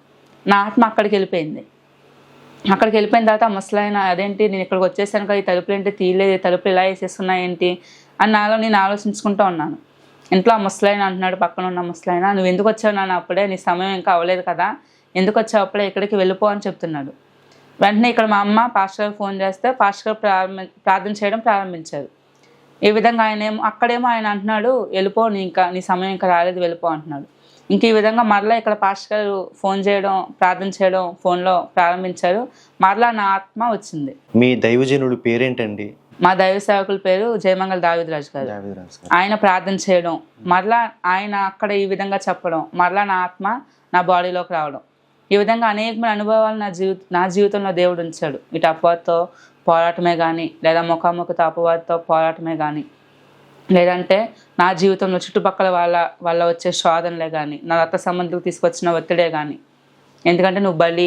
S1: నా ఆత్మ అక్కడికి వెళ్ళిపోయింది. అక్కడికి వెళ్ళిపోయిన తర్వాత ఆ ముసలాయన అదేంటి నేను ఇక్కడికి వచ్చేసాను కదా, ఈ తలుపులు ఏంటి తీయలేదు, తలుపులు ఇలా వేసేస్తున్నాయేంటి అని నేను ఆలోచించుకుంటూ ఉన్నాను. ఇంట్లో ఆ ముసలాయన అంటున్నాడు, పక్కన ఉన్న ముసలాయన, నువ్వు ఎందుకు వచ్చావు నాన్న, అప్పుడే నీ సమయం ఇంకా అవ్వలేదు కదా, ఎందుకు వచ్చావు అప్పుడే, ఇక్కడికి వెళ్ళిపో అని చెప్తున్నాడు. వెంటనే ఇక్కడ మా అమ్మ పాస్టర్ గారికి ఫోన్ చేస్తే పాస్టర్ గారు ప్రార్థన చేయడం ప్రారంభించారు. ఈ విధంగా అక్కడేమో ఆయన అంటున్నాడు, వెళ్ళిపో, నీ సమయం ఇంకా రాలేదు, వెళ్ళిపో అంటున్నాడు. ఇంక ఈ విధంగా మరలా ఇక్కడ పాస్టర్ గారు ఫోన్ చేయడం, ప్రార్థన చేయడం ఫోన్లో ప్రారంభించారు. మరలా నా ఆత్మ వచ్చింది.
S2: మీ దైవజనుడి పేరేంటండి?
S1: మా దైవ సేవకుల పేరు జయమంగళ దావిదరాజు గారు. ఆయన ప్రార్థన చేయడం, మరలా ఆయన అక్కడ ఈ విధంగా చెప్పడం, మరలా నా ఆత్మ నా బాడీలోకి రావడం, ఈ విధంగా అనేకమైన అనుభవాలు నా జీవితంలో దేవుడు ఉంచాడు. ఇటు అపవాదితో పోరాటమే కానీ, లేదా ముఖాముఖితో అపవాదితో పోరాటమే కానీ, లేదంటే నా జీవితంలో చుట్టుపక్కల వాళ్ళ వచ్చే శోధనలే కానీ, నా రక్త సంబంధులకు తీసుకొచ్చిన ఒత్తిడే కానీ. ఎందుకంటే నువ్వు బలి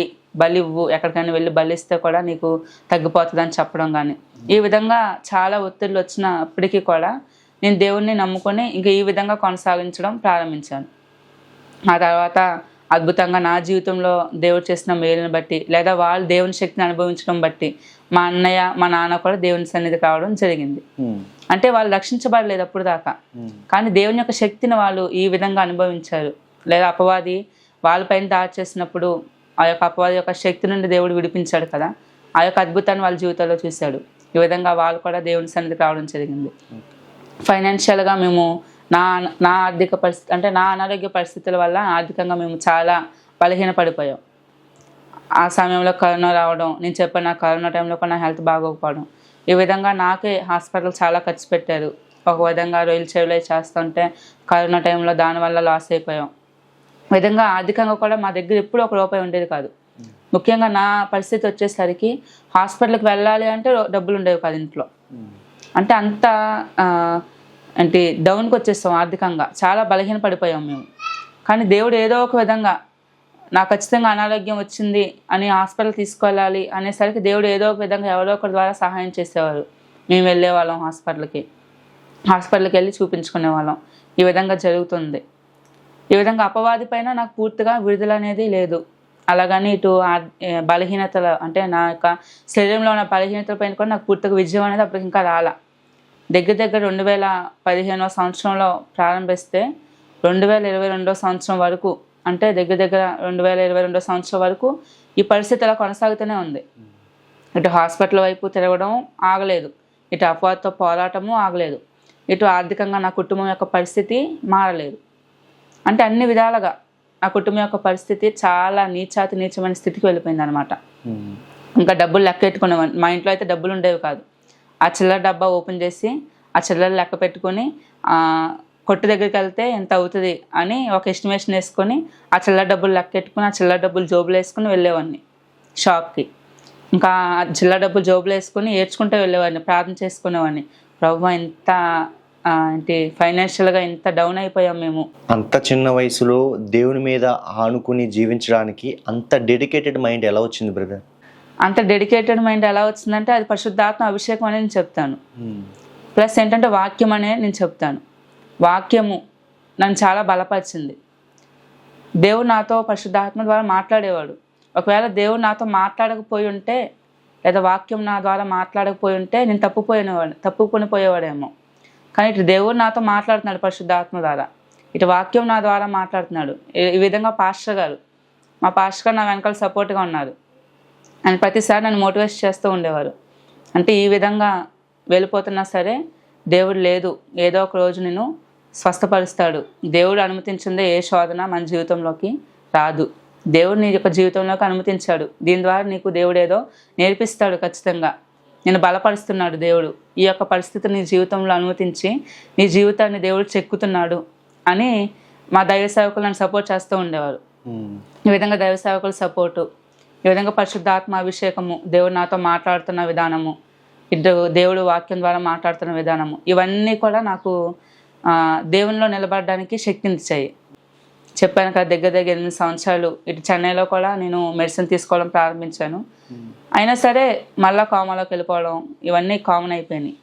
S1: ఇవ్వు, ఎక్కడికైనా వెళ్ళి బలిస్తే కూడా నీకు తగ్గిపోతుందని చెప్పడం కానీ, ఈ విధంగా చాలా ఒత్తిళ్ళు వచ్చినప్పటికీ కూడా నేను దేవుణ్ణి నమ్ముకొని ఇంకా ఈ విధంగా కొనసాగించడం ప్రారంభించాను. ఆ తర్వాత అద్భుతంగా నా జీవితంలో దేవుడు చేసిన మేలుని బట్టి, లేదా వాళ్ళు దేవుని శక్తిని అనుభవించడం బట్టి మా అన్నయ్య మా నాన్న కూడా దేవుని సన్నిధికి రావడం జరిగింది. అంటే వాళ్ళు రక్షించబడలేదు అప్పుడు దాకా, కానీ దేవుని యొక్క శక్తిని వాళ్ళు ఈ విధంగా అనుభవించారు. లేదా అపవాది వాళ్ళపైన దాడి చేసినప్పుడు ఆ యొక్క అపవాది యొక్క శక్తి నుండి దేవుడు విడిపించాడు కదా, ఆ యొక్క అద్భుతాన్ని వాళ్ళ జీవితంలో చూశాడు. ఈ విధంగా వాళ్ళు కూడా దేవుని సన్నిధికి రావడం జరిగింది. ఫైనాన్షియల్గా మేము నా ఆర్థిక పరిస్థితి అంటే నా అనారోగ్య పరిస్థితుల వల్ల ఆర్థికంగా మేము చాలా బలహీనపడిపోయాం. ఆ సమయంలో కరోనా రావడం, నేను చెప్పాను నా కరోనా టైంలో కూడా నా హెల్త్ బాగోకపోవడం, ఈ విధంగా నాకే హాస్పిటల్ చాలా ఖర్చు పెట్టారు. ఒక విధంగా రొయ్యలు చెవులై చేస్తుంటే కరోనా టైంలో దానివల్ల లాస్ అయిపోయాం. ఈ విధంగా ఆర్థికంగా కూడా మా దగ్గర ఎప్పుడు ₹1 ఉండేది కాదు. ముఖ్యంగా నా పరిస్థితి వచ్చేసరికి హాస్పిటల్కి వెళ్ళాలి అంటే డబ్బులు ఉండేవి కాదు ఇంట్లో. అంటే అంత అంటే డౌన్కి వచ్చేస్తాం ఆర్థికంగా, చాలా బలహీన పడిపోయాం మేము. కానీ దేవుడు ఏదో ఒక విధంగా నాకు ఖచ్చితంగా అనారోగ్యం వచ్చింది అని హాస్పిటల్ తీసుకెళ్ళాలి అనేసరికి దేవుడు ఏదో ఒక విధంగా ఎవరో ఒకరి ద్వారా సహాయం చేసేవారు. మేము వెళ్ళేవాళ్ళం హాస్పిటల్కి వెళ్ళి చూపించుకునేవాళ్ళం. ఈ విధంగా జరుగుతుంది. ఈ విధంగా అపవాది పైన నాకు పూర్తిగా విడుదల అనేది లేదు. అలాగని ఇటు బలహీనతలు అంటే నా యొక్క శరీరంలో ఉన్న బలహీనతల పైన కూడా నాకు పూర్తిగా విజయం అనేది అప్పుడు ఇంకా రాలా. దగ్గర 2015 సంవత్సరంలో ప్రారంభిస్తే 2022 సంవత్సరం వరకు, అంటే దగ్గర 2022 సంవత్సరం వరకు ఈ పరిస్థితి అలా కొనసాగుతూనే ఉంది. ఇటు హాస్పిటల్ వైపు తిరగడం ఆగలేదు, ఇటు అపవాదితో పోరాటము ఆగలేదు, ఇటు ఆర్థికంగా నా కుటుంబం యొక్క పరిస్థితి మారలేదు. అంటే అన్ని విధాలుగా నా కుటుంబం యొక్క పరిస్థితి చాలా నీచమైన స్థితికి వెళ్ళిపోయింది అనమాట. ఇంకా డబ్బులు లెక్క పెట్టుకునేవాడిని. మా ఇంట్లో అయితే డబ్బులు ఉండేవి కాదు. ఆ చిల్లర డబ్బా ఓపెన్ చేసి ఆ చిల్లర లెక్క పెట్టుకొని కొట్టు దగ్గరికి వెళ్తే ఎంత అవుతుంది అని ఒక ఎస్టిమేషన్ వేసుకొని ఆ చిల్లర డబ్బులు లెక్క పెట్టుకుని ఆ చిల్లర డబ్బులు జోబులు వేసుకుని వెళ్ళేవాడిని షాప్కి. ఇంకా ఆ చిల్లర డబ్బులు జోబులు వేసుకొని ఏడ్చుకుంటూ వెళ్ళేవాడిని, ప్రార్థన చేసుకునేవాడిని. ప్రభువా ఇంత అంటే ఫైనాన్షియల్గా ఇంత డౌన్ అయిపోయాం మేము.
S2: అంత చిన్న వయసులో దేవుని మీద ఆనుకుని జీవించడానికి అంత డెడికేటెడ్ మైండ్ ఎలా వచ్చింది బ్రదర్?
S1: అంత డెడికేటెడ్ మైండ్ ఎలా వచ్చిందంటే అది పరిశుద్ధాత్మ అభిషేకం అనేది నేను చెప్తాను. ప్లస్ ఏంటంటే వాక్యం అనేది నేను చెప్తాను. వాక్యము నన్ను చాలా బలపరిచింది. దేవుడు నాతో పరిశుద్ధాత్మ ద్వారా మాట్లాడేవాడు. ఒకవేళ దేవుడు నాతో మాట్లాడకపోయి ఉంటే లేదా వాక్యం నా ద్వారా మాట్లాడకపోయి ఉంటే నేను తప్పుకొని పోయేవాడేమో. కానీ ఇటు దేవుడు నాతో మాట్లాడుతున్నాడు పరిశుద్ధాత్మ ద్వారా, ఇటు వాక్యం నా ద్వారా మాట్లాడుతున్నాడు. ఈ విధంగా మా పాస్టర్ గారు నా వెనకాల సపోర్ట్గా ఉన్నారు. ఆయన ప్రతిసారి నన్ను మోటివేట్ చేస్తూ ఉండేవారు. అంటే ఈ విధంగా వెళ్ళిపోతున్నా సరే దేవుడు లేదు, ఏదో ఒక రోజు నేను స్వస్థపరుస్తాడు. దేవుడు అనుమతించిందే ఏ శోధన మన జీవితంలోకి రాదు. దేవుడు నీ యొక్క జీవితంలోకి అనుమతించాడు. దీని ద్వారా నీకు దేవుడు ఏదో నేర్పిస్తాడు. ఖచ్చితంగా నేను బలపరుస్తున్నాడు దేవుడు. ఈ యొక్క పరిస్థితిని నీ జీవితంలో అనుమతించి నీ జీవితాన్ని దేవుడు చెక్కుతున్నాడు అని మా దైవ సేవకులు నన్ను సపోర్ట్ చేస్తూ ఉండేవారు. ఈ విధంగా దైవ సేవకుల సపోర్టు, ఈ విధంగా పరిశుద్ధాత్మ అభిషేకము, దేవుడు నాతో మాట్లాడుతున్న విధానము, దేవుడు వాక్యం ద్వారా మాట్లాడుతున్న విధానము, ఇవన్నీ కూడా నాకు దేవునిలో నిలబడడానికి శక్తినిచ్చాయి. చెప్పాను కదా, దగ్గర 8 సంవత్సరాలు ఇటు చెన్నైలో కూడా నేను మెడిసిన్ తీసుకోవడం ప్రారంభించాను. అయినా సరే మళ్ళీ కోమాలోకి వెళ్ళిపోవడం ఇవన్నీ కామన్ అయిపోయినాయి.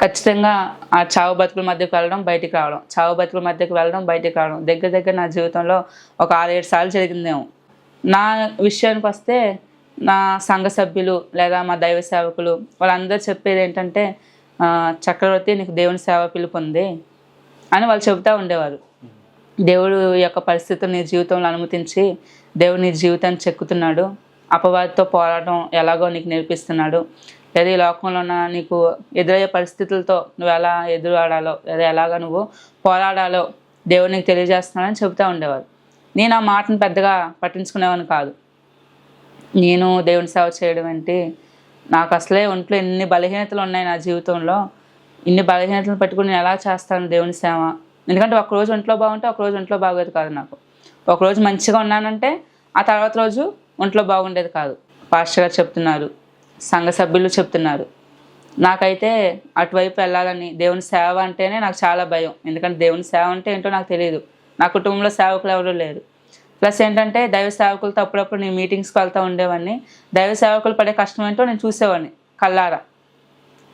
S1: ఖచ్చితంగా ఆ చావు బతుకుల మధ్యకి వెళ్ళడం బయటికి రావడం, చావు బతుకుల మధ్యకి వెళ్ళడం బయటికి రావడం దగ్గర నా జీవితంలో ఒక 6-7 సార్లు జరిగిందేమో. నా విషయానికి వస్తే నా సంఘ సభ్యులు లేదా మా దైవ సేవకులు వాళ్ళందరూ చెప్పేది ఏంటంటే, చక్రవర్తి నీకు దేవుని సేవ పిలుపు ఉంది అని వాళ్ళు చెబుతూ ఉండేవారు. దేవుడు యొక్క పరిస్థితులు నీ జీవితంలో అనుమతించి దేవుడు నీ జీవితాన్ని చెక్కుతున్నాడు. అపవాదితో పోరాటం ఎలాగో నీకు నేర్పిస్తున్నాడు. లేదా ఈ లోకంలో ఉన్న నీకు ఎదురయ్యే పరిస్థితులతో నువ్వు ఎలా ఎదురాడాలో లేదా ఎలాగ నువ్వు పోరాడాలో దేవుడు నీకు తెలియజేస్తున్నాడని చెబుతూ ఉండేవారు. నేను ఆ మాటను పెద్దగా పట్టించుకునేవాడిని కాదు. నేను దేవుని సేవ చేయడం ఏంటి, నాకు అసలే ఒంట్లో ఎన్ని బలహీనతలు ఉన్నాయి నా జీవితంలో, ఇన్ని బలహీనతలు పెట్టుకుని నేను ఎలా చేస్తాను దేవుని సేవ. ఎందుకంటే ఒకరోజు ఒంట్లో బాగుంటే ఒకరోజు ఒంట్లో బాగోదు కాదు. నాకు ఒకరోజు మంచిగా ఉన్నానంటే ఆ తర్వాత రోజు ఒంట్లో బాగుండేది కాదు. పాస్టర్ గారు చెప్తున్నారు, సంఘ సభ్యులు చెప్తున్నారు. నాకైతే అటువైపు వెళ్ళాలని, దేవుని సేవ అంటేనే నాకు చాలా భయం. ఎందుకంటే దేవుని సేవ అంటే ఏంటో నాకు తెలియదు. నా కుటుంబంలో సేవకులు ఎవరూ లేరు. ప్లస్ ఏంటంటే దైవ సేవకులతో అప్పుడప్పుడు నేను మీటింగ్స్కి వెళ్తూ ఉండేవాడిని. దైవ సేవకులు పడే కష్టం ఏంటో నేను చూసేవాడిని కళ్ళారా.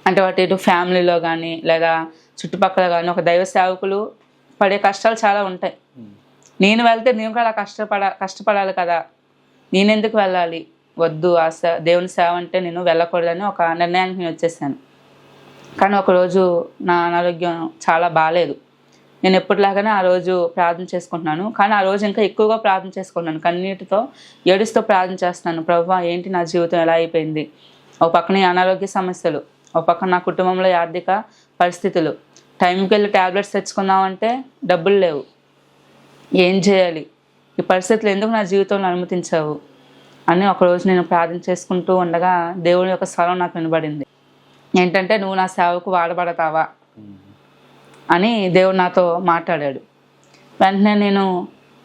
S1: అంటే వాటి ఇటు ఫ్యామిలీలో కానీ లేదా చుట్టుపక్కల కానీ ఒక దైవ సేవకులు పడే కష్టాలు చాలా ఉంటాయి. నేను వెళ్తే నేను కూడా అలా కష్టపడాలి కదా, నేనెందుకు వెళ్ళాలి, వద్దు, ఆ దేవుని సేవ అంటే నేను వెళ్ళకూడదని ఒక నిర్ణయానికి నేను వచ్చేసాను. కానీ ఒకరోజు నా అనారోగ్యం చాలా బాగాలేదు. నేను ఎప్పటిలాగానే ఆ రోజు ప్రార్థన చేసుకుంటున్నాను. కానీ ఆ రోజు ఇంకా ఎక్కువగా ప్రార్థన చేసుకుంటున్నాను. కన్నీటితో ఏడుస్తూ ప్రార్థన చేస్తున్నాను. ప్రభువా, ఏంటి నా జీవితం ఎలా అయిపోయింది? ఒక పక్కన ఈ అనారోగ్య సమస్యలు, ఒక పక్కన నా కుటుంబంలో ఈ ఆర్థిక పరిస్థితులు, టైంకి వెళ్ళి ట్యాబ్లెట్స్ తెచ్చుకుందామంటే డబ్బులు లేవు. ఏం చేయాలి? ఈ పరిస్థితులు ఎందుకు నా జీవితంలో అనుమతించావు అని ఒకరోజు నేను ప్రార్థన చేసుకుంటూ ఉండగా దేవుని యొక్క స్వరం నాకు వినబడింది. ఏంటంటే, నువ్వు నా సేవకు వాడబడతావా అని దేవుడు నాతో మాట్లాడాడు. వెంటనే నేను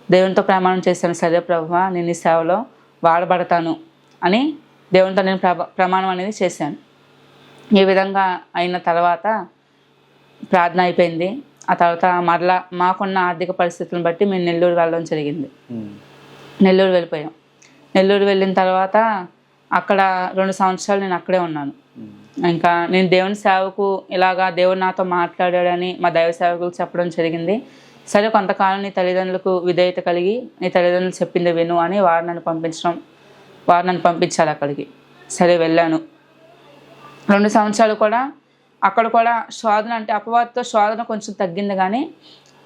S1: దేవునితో ప్రమాణం చేశాను. సరే ప్రభువా, నేను ఈ సేవలో వాడబడతాను అని దేవునితో నేను ప్రమాణం అనేది చేశాను. ఈ విధంగా అయిన తర్వాత ప్రార్థన అయిపోయింది. ఆ తర్వాత మరలా మాకున్న ఆర్థిక పరిస్థితులను బట్టి మేము నెల్లూరు వెళ్ళడం జరిగింది. నెల్లూరు వెళ్ళిపోయాం. నెల్లూరు వెళ్ళిన తర్వాత అక్కడ 2 సంవత్సరాలు నేను అక్కడే ఉన్నాను. ఇంకా నేను దేవుని సేవకు ఇలాగా దేవుడు నాతో మాట్లాడాడని మా దైవ సేవకులకు చెప్పడం జరిగింది. సరే, కొంతకాలం నీ తల్లిదండ్రులకు విధేయత కలిగి నీ తల్లిదండ్రులు చెప్పింది విను అని వారు నన్ను పంపించారు అక్కడికి. సరే, వెళ్ళాను. 2 సంవత్సరాలు కూడా అక్కడ కూడా శోధన, అంటే అపవాదితో శోధన కొంచెం తగ్గింది, కానీ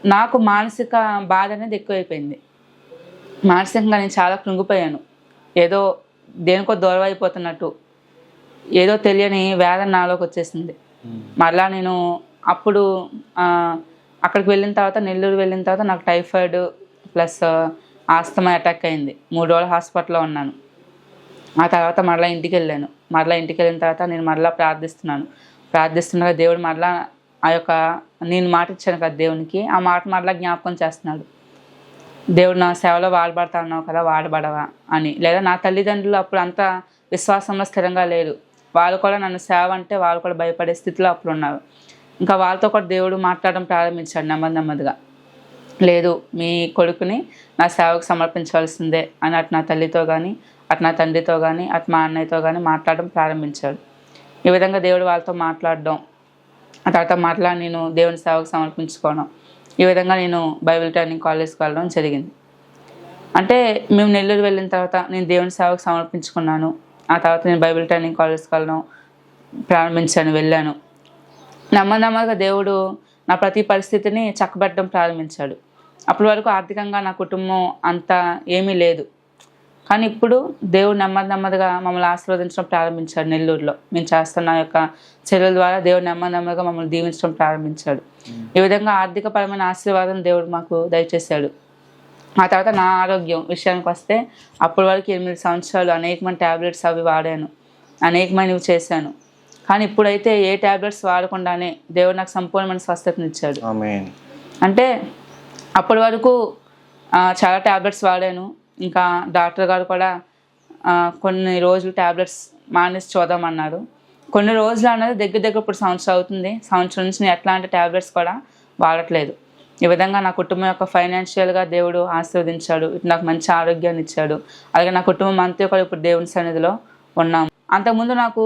S1: నాకు మానసిక బాధ అనేది ఎక్కువైపోయింది. మానసికంగా నేను చాలా కృంగిపోయాను. ఏదో దేనికో దూరం అయిపోతున్నట్టు, ఏదో తెలియని వేదన నాలోకి వచ్చేసింది. మరలా నేను అప్పుడు అక్కడికి వెళ్ళిన తర్వాత, నెల్లూరు వెళ్ళిన తర్వాత నాకు టైఫాయిడ్ ప్లస్ ఆస్తమా అటాక్ అయింది. 3 రోజులు హాస్పిటల్లో ఉన్నాను. ఆ తర్వాత మరలా ఇంటికి వెళ్ళాను. మరలా ఇంటికి వెళ్ళిన తర్వాత నేను మరలా ప్రార్థిస్తుండగా దేవుడు మరలా ఆ యొక్క నేను మాట ఇచ్చాను కదా దేవునికి, ఆ మాట మరలా జ్ఞాపకం చేస్తున్నాడు. దేవుడు నా సేవలో వాడబడతా అన్నావు కదా, వాడబడవా అని. లేదా నా తల్లిదండ్రులు అప్పుడు అంత విశ్వాసంలో స్థిరంగా లేరు. వాళ్ళు కూడా నన్ను సేవ అంటే వాళ్ళు కూడా భయపడే స్థితిలో అప్పుడు ఉన్నారు. ఇంకా వాళ్ళతో కూడా దేవుడు మాట్లాడడం ప్రారంభించాడు నెమ్మదిగా. లేదు, మీ కొడుకుని నా సేవకు సమర్పించవలసిందే అని అటు నా తల్లితో కానీ, అటు నా తండ్రితో కానీ, అటు మా అన్నయ్యతో కానీ మాట్లాడడం ప్రారంభించాడు. ఈ విధంగా దేవుడు వాళ్ళతో మాట్లాడడం, ఆ తర్వాత మాట్లాడి నేను దేవుని సేవకు సమర్పించుకోవడం, ఈ విధంగా నేను బైబిల్ ట్రైనింగ్ కాలేజ్కి వెళ్ళడం జరిగింది. అంటే మేము నెల్లూరు వెళ్ళిన తర్వాత నేను దేవుని సేవకు సమర్పించుకున్నాను. ఆ తర్వాత నేను బైబిల్ ట్రైనింగ్ కాలేజ్కి వెళ్ళడం ప్రారంభించాను, వెళ్ళాను. నెమ్మదిగా దేవుడు నా ప్రతి పరిస్థితిని చక్కబెట్టడం ప్రారంభించాడు. అప్పటి వరకు ఆర్థికంగా నా కుటుంబం అంత ఏమీ లేదు, కానీ ఇప్పుడు దేవుడు నెమ్మదిగా మమ్మల్ని ఆశీర్వదించడం ప్రారంభించాడు. నెల్లూరులో మేము చేస్తున్న యొక్క చర్యల ద్వారా దేవుడు నెమ్మదిగా మమ్మల్ని దీవించడం ప్రారంభించాడు. ఈ విధంగా ఆర్థికపరమైన ఆశీర్వాదం దేవుడు మాకు దయచేశాడు. ఆ తర్వాత నా ఆరోగ్యం విషయానికి వస్తే, అప్పటి వరకు 8 సంవత్సరాలు అనేకమైన ట్యాబ్లెట్స్ అవి వాడాను, అనేకమైనవి చేశాను. కానీ ఇప్పుడైతే ఏ ట్యాబ్లెట్స్ వాడకుండానే దేవుడు నాకు సంపూర్ణమైన స్వస్థతనిచ్చాడు. అంటే అప్పటి వరకు చాలా ట్యాబ్లెట్స్ వాడాను. ఇంకా డాక్టర్ గారు కూడా కొన్ని రోజులు ట్యాబ్లెట్స్ మానేసి చూద్దామన్నారు. కొన్ని రోజులు అన్నది దగ్గర ఇప్పుడు సంవత్సరం అవుతుంది. సంవత్సరం నుంచి నేను ఎట్లాంటి ట్యాబ్లెట్స్ కూడా వాడట్లేదు. ఈ విధంగా నా కుటుంబం యొక్క ఫైనాన్షియల్గా దేవుడు ఆశీర్వదించాడు. నాకు మంచి ఆరోగ్యాన్ని ఇచ్చాడు. అలాగే నా కుటుంబం అంతా కూడా ఇప్పుడు దేవుని సన్నిధిలో ఉన్నాము. అంతకుముందు నాకు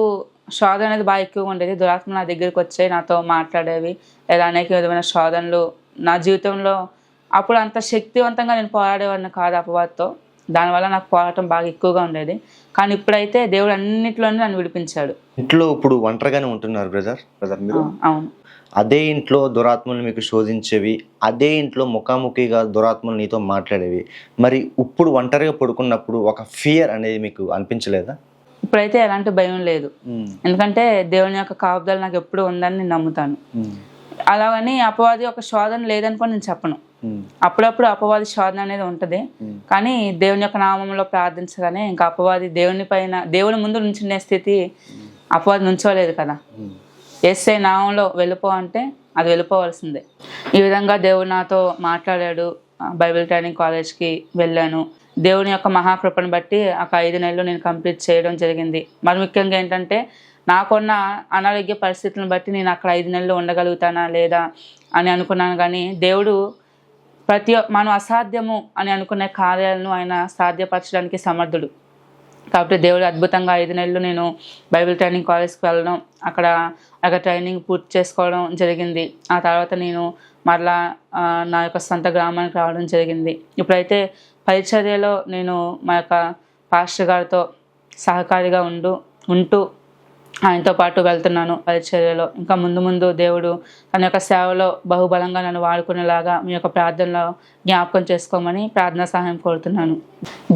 S1: శోధన అనేది బాగా ఎక్కువగా ఉండేది. దురాత్మ నా దగ్గరికి వచ్చాయి, నాతో మాట్లాడేవి, లేదా అనేక విధమైన శోధనలు నా జీవితంలో. అప్పుడు అంత శక్తివంతంగా నేను పోరాడేవాడిని కాదు అపవాదితో. దానివల్ల నాకు పోరాటం బాగా ఎక్కువగా ఉండేది. కానీ ఇప్పుడైతే దేవుడు అన్నింటిలోనే నన్ను విడిపించాడు.
S2: ఇంట్లో ఇప్పుడు ఒంటరిగానే ఉంటున్నారు బ్రదర్ మీరు?
S1: అవును.
S2: అదే ఇంట్లో దురాత్మలు మీకు శోధించేవి, అదే ఇంట్లో ముఖాముఖిగా దురాత్మలు నీతో మాట్లాడేవి. మరి ఇప్పుడు ఒంటరిగా పడుకున్నప్పుడు ఒక ఫియర్ అనేది మీకు అనిపించలేదా?
S1: ఇప్పుడైతే ఎలాంటి భయం లేదు. ఎందుకంటే దేవుని యొక్క కాపుదల నాకు ఎప్పుడు ఉందని నేను నమ్ముతాను. అలాగని అపవాది ఒక శోధన లేదని కూడా నేను చెప్పను. అప్పుడప్పుడు అపవాది శోధన అనేది ఉంటుంది. కానీ దేవుని యొక్క నామంలో ప్రార్థించగానే ఇంకా అపవాది దేవుని ముందు నుంచునే స్థితి అపవాది నుంచోలేదు కదా. యేసయ్య నామంలో వెళ్ళిపో అంటే అది వెళ్ళిపోవాల్సిందే. ఈ విధంగా దేవుడు నాతో మాట్లాడాడు. బైబిల్ ట్రైనింగ్ కాలేజ్కి వెళ్ళాను. దేవుని యొక్క మహాకృపను బట్టి ఒక 5 నెలలు నేను కంప్లీట్ చేయడం జరిగింది. మరి ముఖ్యంగా ఏంటంటే, నాకున్న అనారోగ్య పరిస్థితులను బట్టి నేను అక్కడ 5 నెలలు ఉండగలుగుతానా లేదా అని అనుకున్నాను. కానీ దేవుడు మనం అసాధ్యము అని అనుకునే కార్యాలను ఆయన సాధ్యపరచడానికి సమర్థుడు. కాబట్టి దేవుడు అద్భుతంగా 5 నెలలు నేను బైబిల్ ట్రైనింగ్ కాలేజ్కి వెళ్ళడం, అక్కడ ట్రైనింగ్ పూర్తి చేసుకోవడం జరిగింది. ఆ తర్వాత నేను మరలా నా యొక్క సొంత గ్రామానికి రావడం జరిగింది. ఇప్పుడైతే పరిచర్యలో నేను మా యొక్క పాస్టర్ గారితో సహకారిగా ఉంటూ ఆయనతో పాటు వెళ్తున్నాను పరిచర్యలో. ఇంకా ముందు ముందు దేవుడు తన యొక్క సేవలో బహుబలంగా నన్ను వాడుకునేలాగా మీ యొక్క ప్రార్థనలో జ్ఞాపకం చేసుకోమని ప్రార్థనా సహాయం కోరుతున్నాను.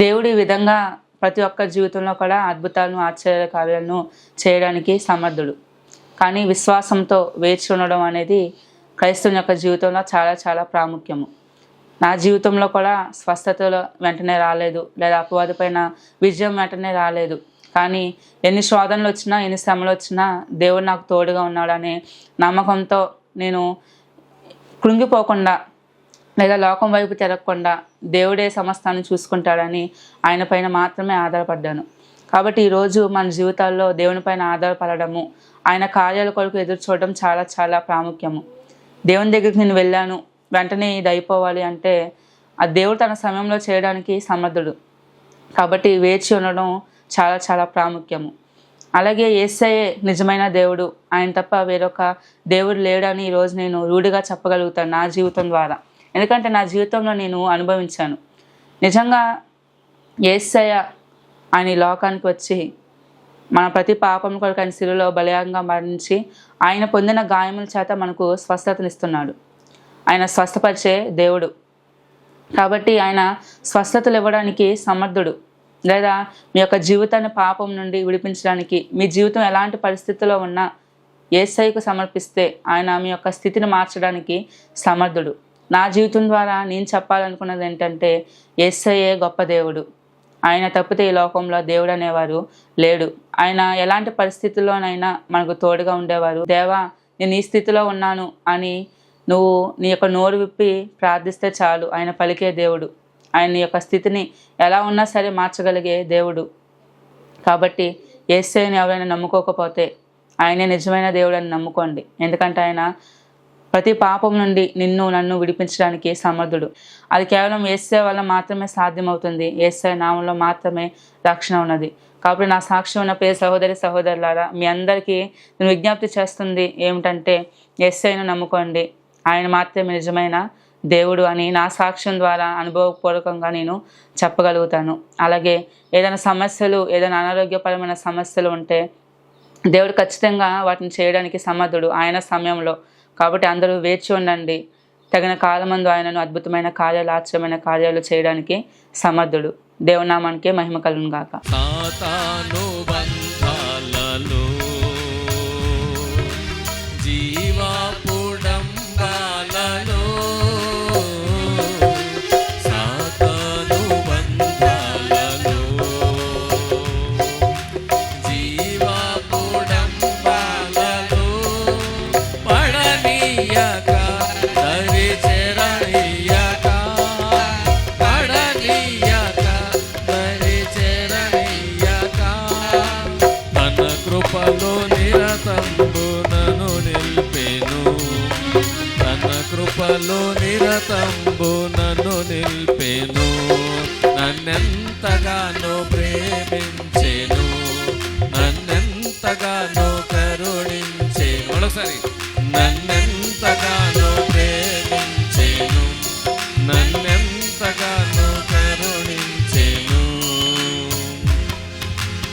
S1: దేవుడు ఈ విధంగా ప్రతి ఒక్క జీవితంలో కూడా అద్భుతాలను ఆశ్చర్య కార్యాలను చేయడానికి సమర్థుడు. కానీ విశ్వాసంతో వేచి ఉండడం అనేది క్రైస్తవుని యొక్క జీవితంలో చాలా చాలా ప్రాముఖ్యము. నా జీవితంలో కూడా స్వస్థతలు వెంటనే రాలేదు, లేదా అపవాది పైన విజయం వెంటనే రాలేదు. కానీ ఎన్ని శోధనలు వచ్చినా, ఎన్ని శ్రమలు వచ్చినా దేవుడు నాకు తోడుగా ఉన్నాడనే నమ్మకంతో నేను కృంగిపోకుండా, లేదా లోకం వైపు తిరగకుండా దేవుడే సమస్తాన్ని చూసుకుంటాడని ఆయన పైన మాత్రమే ఆధారపడ్డాను. కాబట్టి ఈరోజు మన జీవితాల్లో దేవుని పైన ఆధారపడము, ఆయన కార్యాల కొరకు ఎదురు చూడడం చాలా చాలా ప్రాముఖ్యము. దేవుని దగ్గరికి నేను వెళ్ళాను, వెంటనే ఇది అయిపోవాలి అంటే ఆ దేవుడు తన సమయంలో చేయడానికి సమర్థుడు. కాబట్టి వేచి ఉండడం చాలా చాలా ప్రాముఖ్యము. అలాగే యేసయ్యే నిజమైన దేవుడు, ఆయన తప్ప వేరొక దేవుడు లేడని ఈరోజు నేను రూఢిగా చెప్పగలుగుతాను నా జీవితం ద్వారా. ఎందుకంటే నా జీవితంలో నేను అనుభవించాను. నిజంగా యేసయ్య ఆయన ఈ లోకానికి వచ్చి మన ప్రతి పాపం కొరకు ఆయన శిలువలో బలియాగంగా మరణించి ఆయన పొందిన గాయముల చేత మనకు స్వస్థతనిస్తున్నాడు. ఆయన స్వస్థపరిచే దేవుడు. కాబట్టి ఆయన స్వస్థతలు ఇవ్వడానికి సమర్థుడు. లేదా మీ యొక్క జీవితాన్ని పాపం నుండి విడిపించడానికి, మీ జీవితం ఎలాంటి పరిస్థితుల్లో ఉన్నా యేసయ్యకు సమర్పిస్తే ఆయన మీ యొక్క స్థితిని మార్చడానికి సమర్థుడు. నా జీవితం ద్వారా నేను చెప్పాలనుకున్నది ఏంటంటే యేసయ్యే గొప్ప దేవుడు. ఆయన తప్పితే ఈ లోకంలో దేవుడు అనేవారు లేడు. ఆయన ఎలాంటి పరిస్థితుల్లోనైనా మనకు తోడుగా ఉండేవారు. దేవా, నేను ఈ స్థితిలో ఉన్నాను అని నువ్వు నీ యొక్క నోరు విప్పి ప్రార్థిస్తే చాలు, ఆయన పలికే దేవుడు. ఆయన యొక్క స్థితిని ఎలా ఉన్నా సరే మార్చగలిగే దేవుడు. కాబట్టి యేసయ్యని ఎవరైనా నమ్ముకోకపోతే ఆయనే నిజమైన దేవుడు అని నమ్ముకోండి. ఎందుకంటే ఆయన ప్రతి పాపం నుండి నిన్ను నన్ను విడిపించడానికి సమర్థుడు. అది కేవలం యేసయ్య వల్ల మాత్రమే సాధ్యమవుతుంది. యేసయ్య నామంలో మాత్రమే రక్షణ ఉన్నది. కాబట్టి నా సాక్ష్యం ఉన్న ప్రియ సహోదరి సహోదరులారా, మీ అందరికీ నేను విజ్ఞప్తి చేస్తుంది ఏమిటంటే యేసయ్యను నమ్ముకోండి. ఆయన మాత్రమే నిజమైన దేవుడు అని నా సాక్ష్యం ద్వారా అనుభవపూర్వకంగా నేను చెప్పగలుగుతాను. అలాగే ఏదైనా సమస్యలు, ఏదైనా అనారోగ్యపరమైన సమస్యలు ఉంటే దేవుడు ఖచ్చితంగా వాటిని చేయడానికి సమర్థుడు ఆయన సమయంలో. కాబట్టి అందరూ వేచి ఉండండి. తగిన కాలమందు ఆయనను అద్భుతమైన కార్యాలు, ఆశ్చర్యమైన కార్యాలు చేయడానికి సమర్థుడు. దేవుని నామానికే మహిమ కలుగును గాక.
S3: సాతాను బంధాలలో జీవాపుడంబాలలో సాతాను బంధాలలో జీవాపుడంబాలలో పడనీయక దరి చెరనీయక పడనీయక దరి చెరనీయక తన కృపలో నిరతంబు నన్ను నిల్పెను, తన కృపలో నిరతంబు నన్ను నిల్పెను. నన్నెంతగానో ప్రేమించెను, నన్నెంతగానో కరుణించెను. మరోసారి నన్నెంతగానో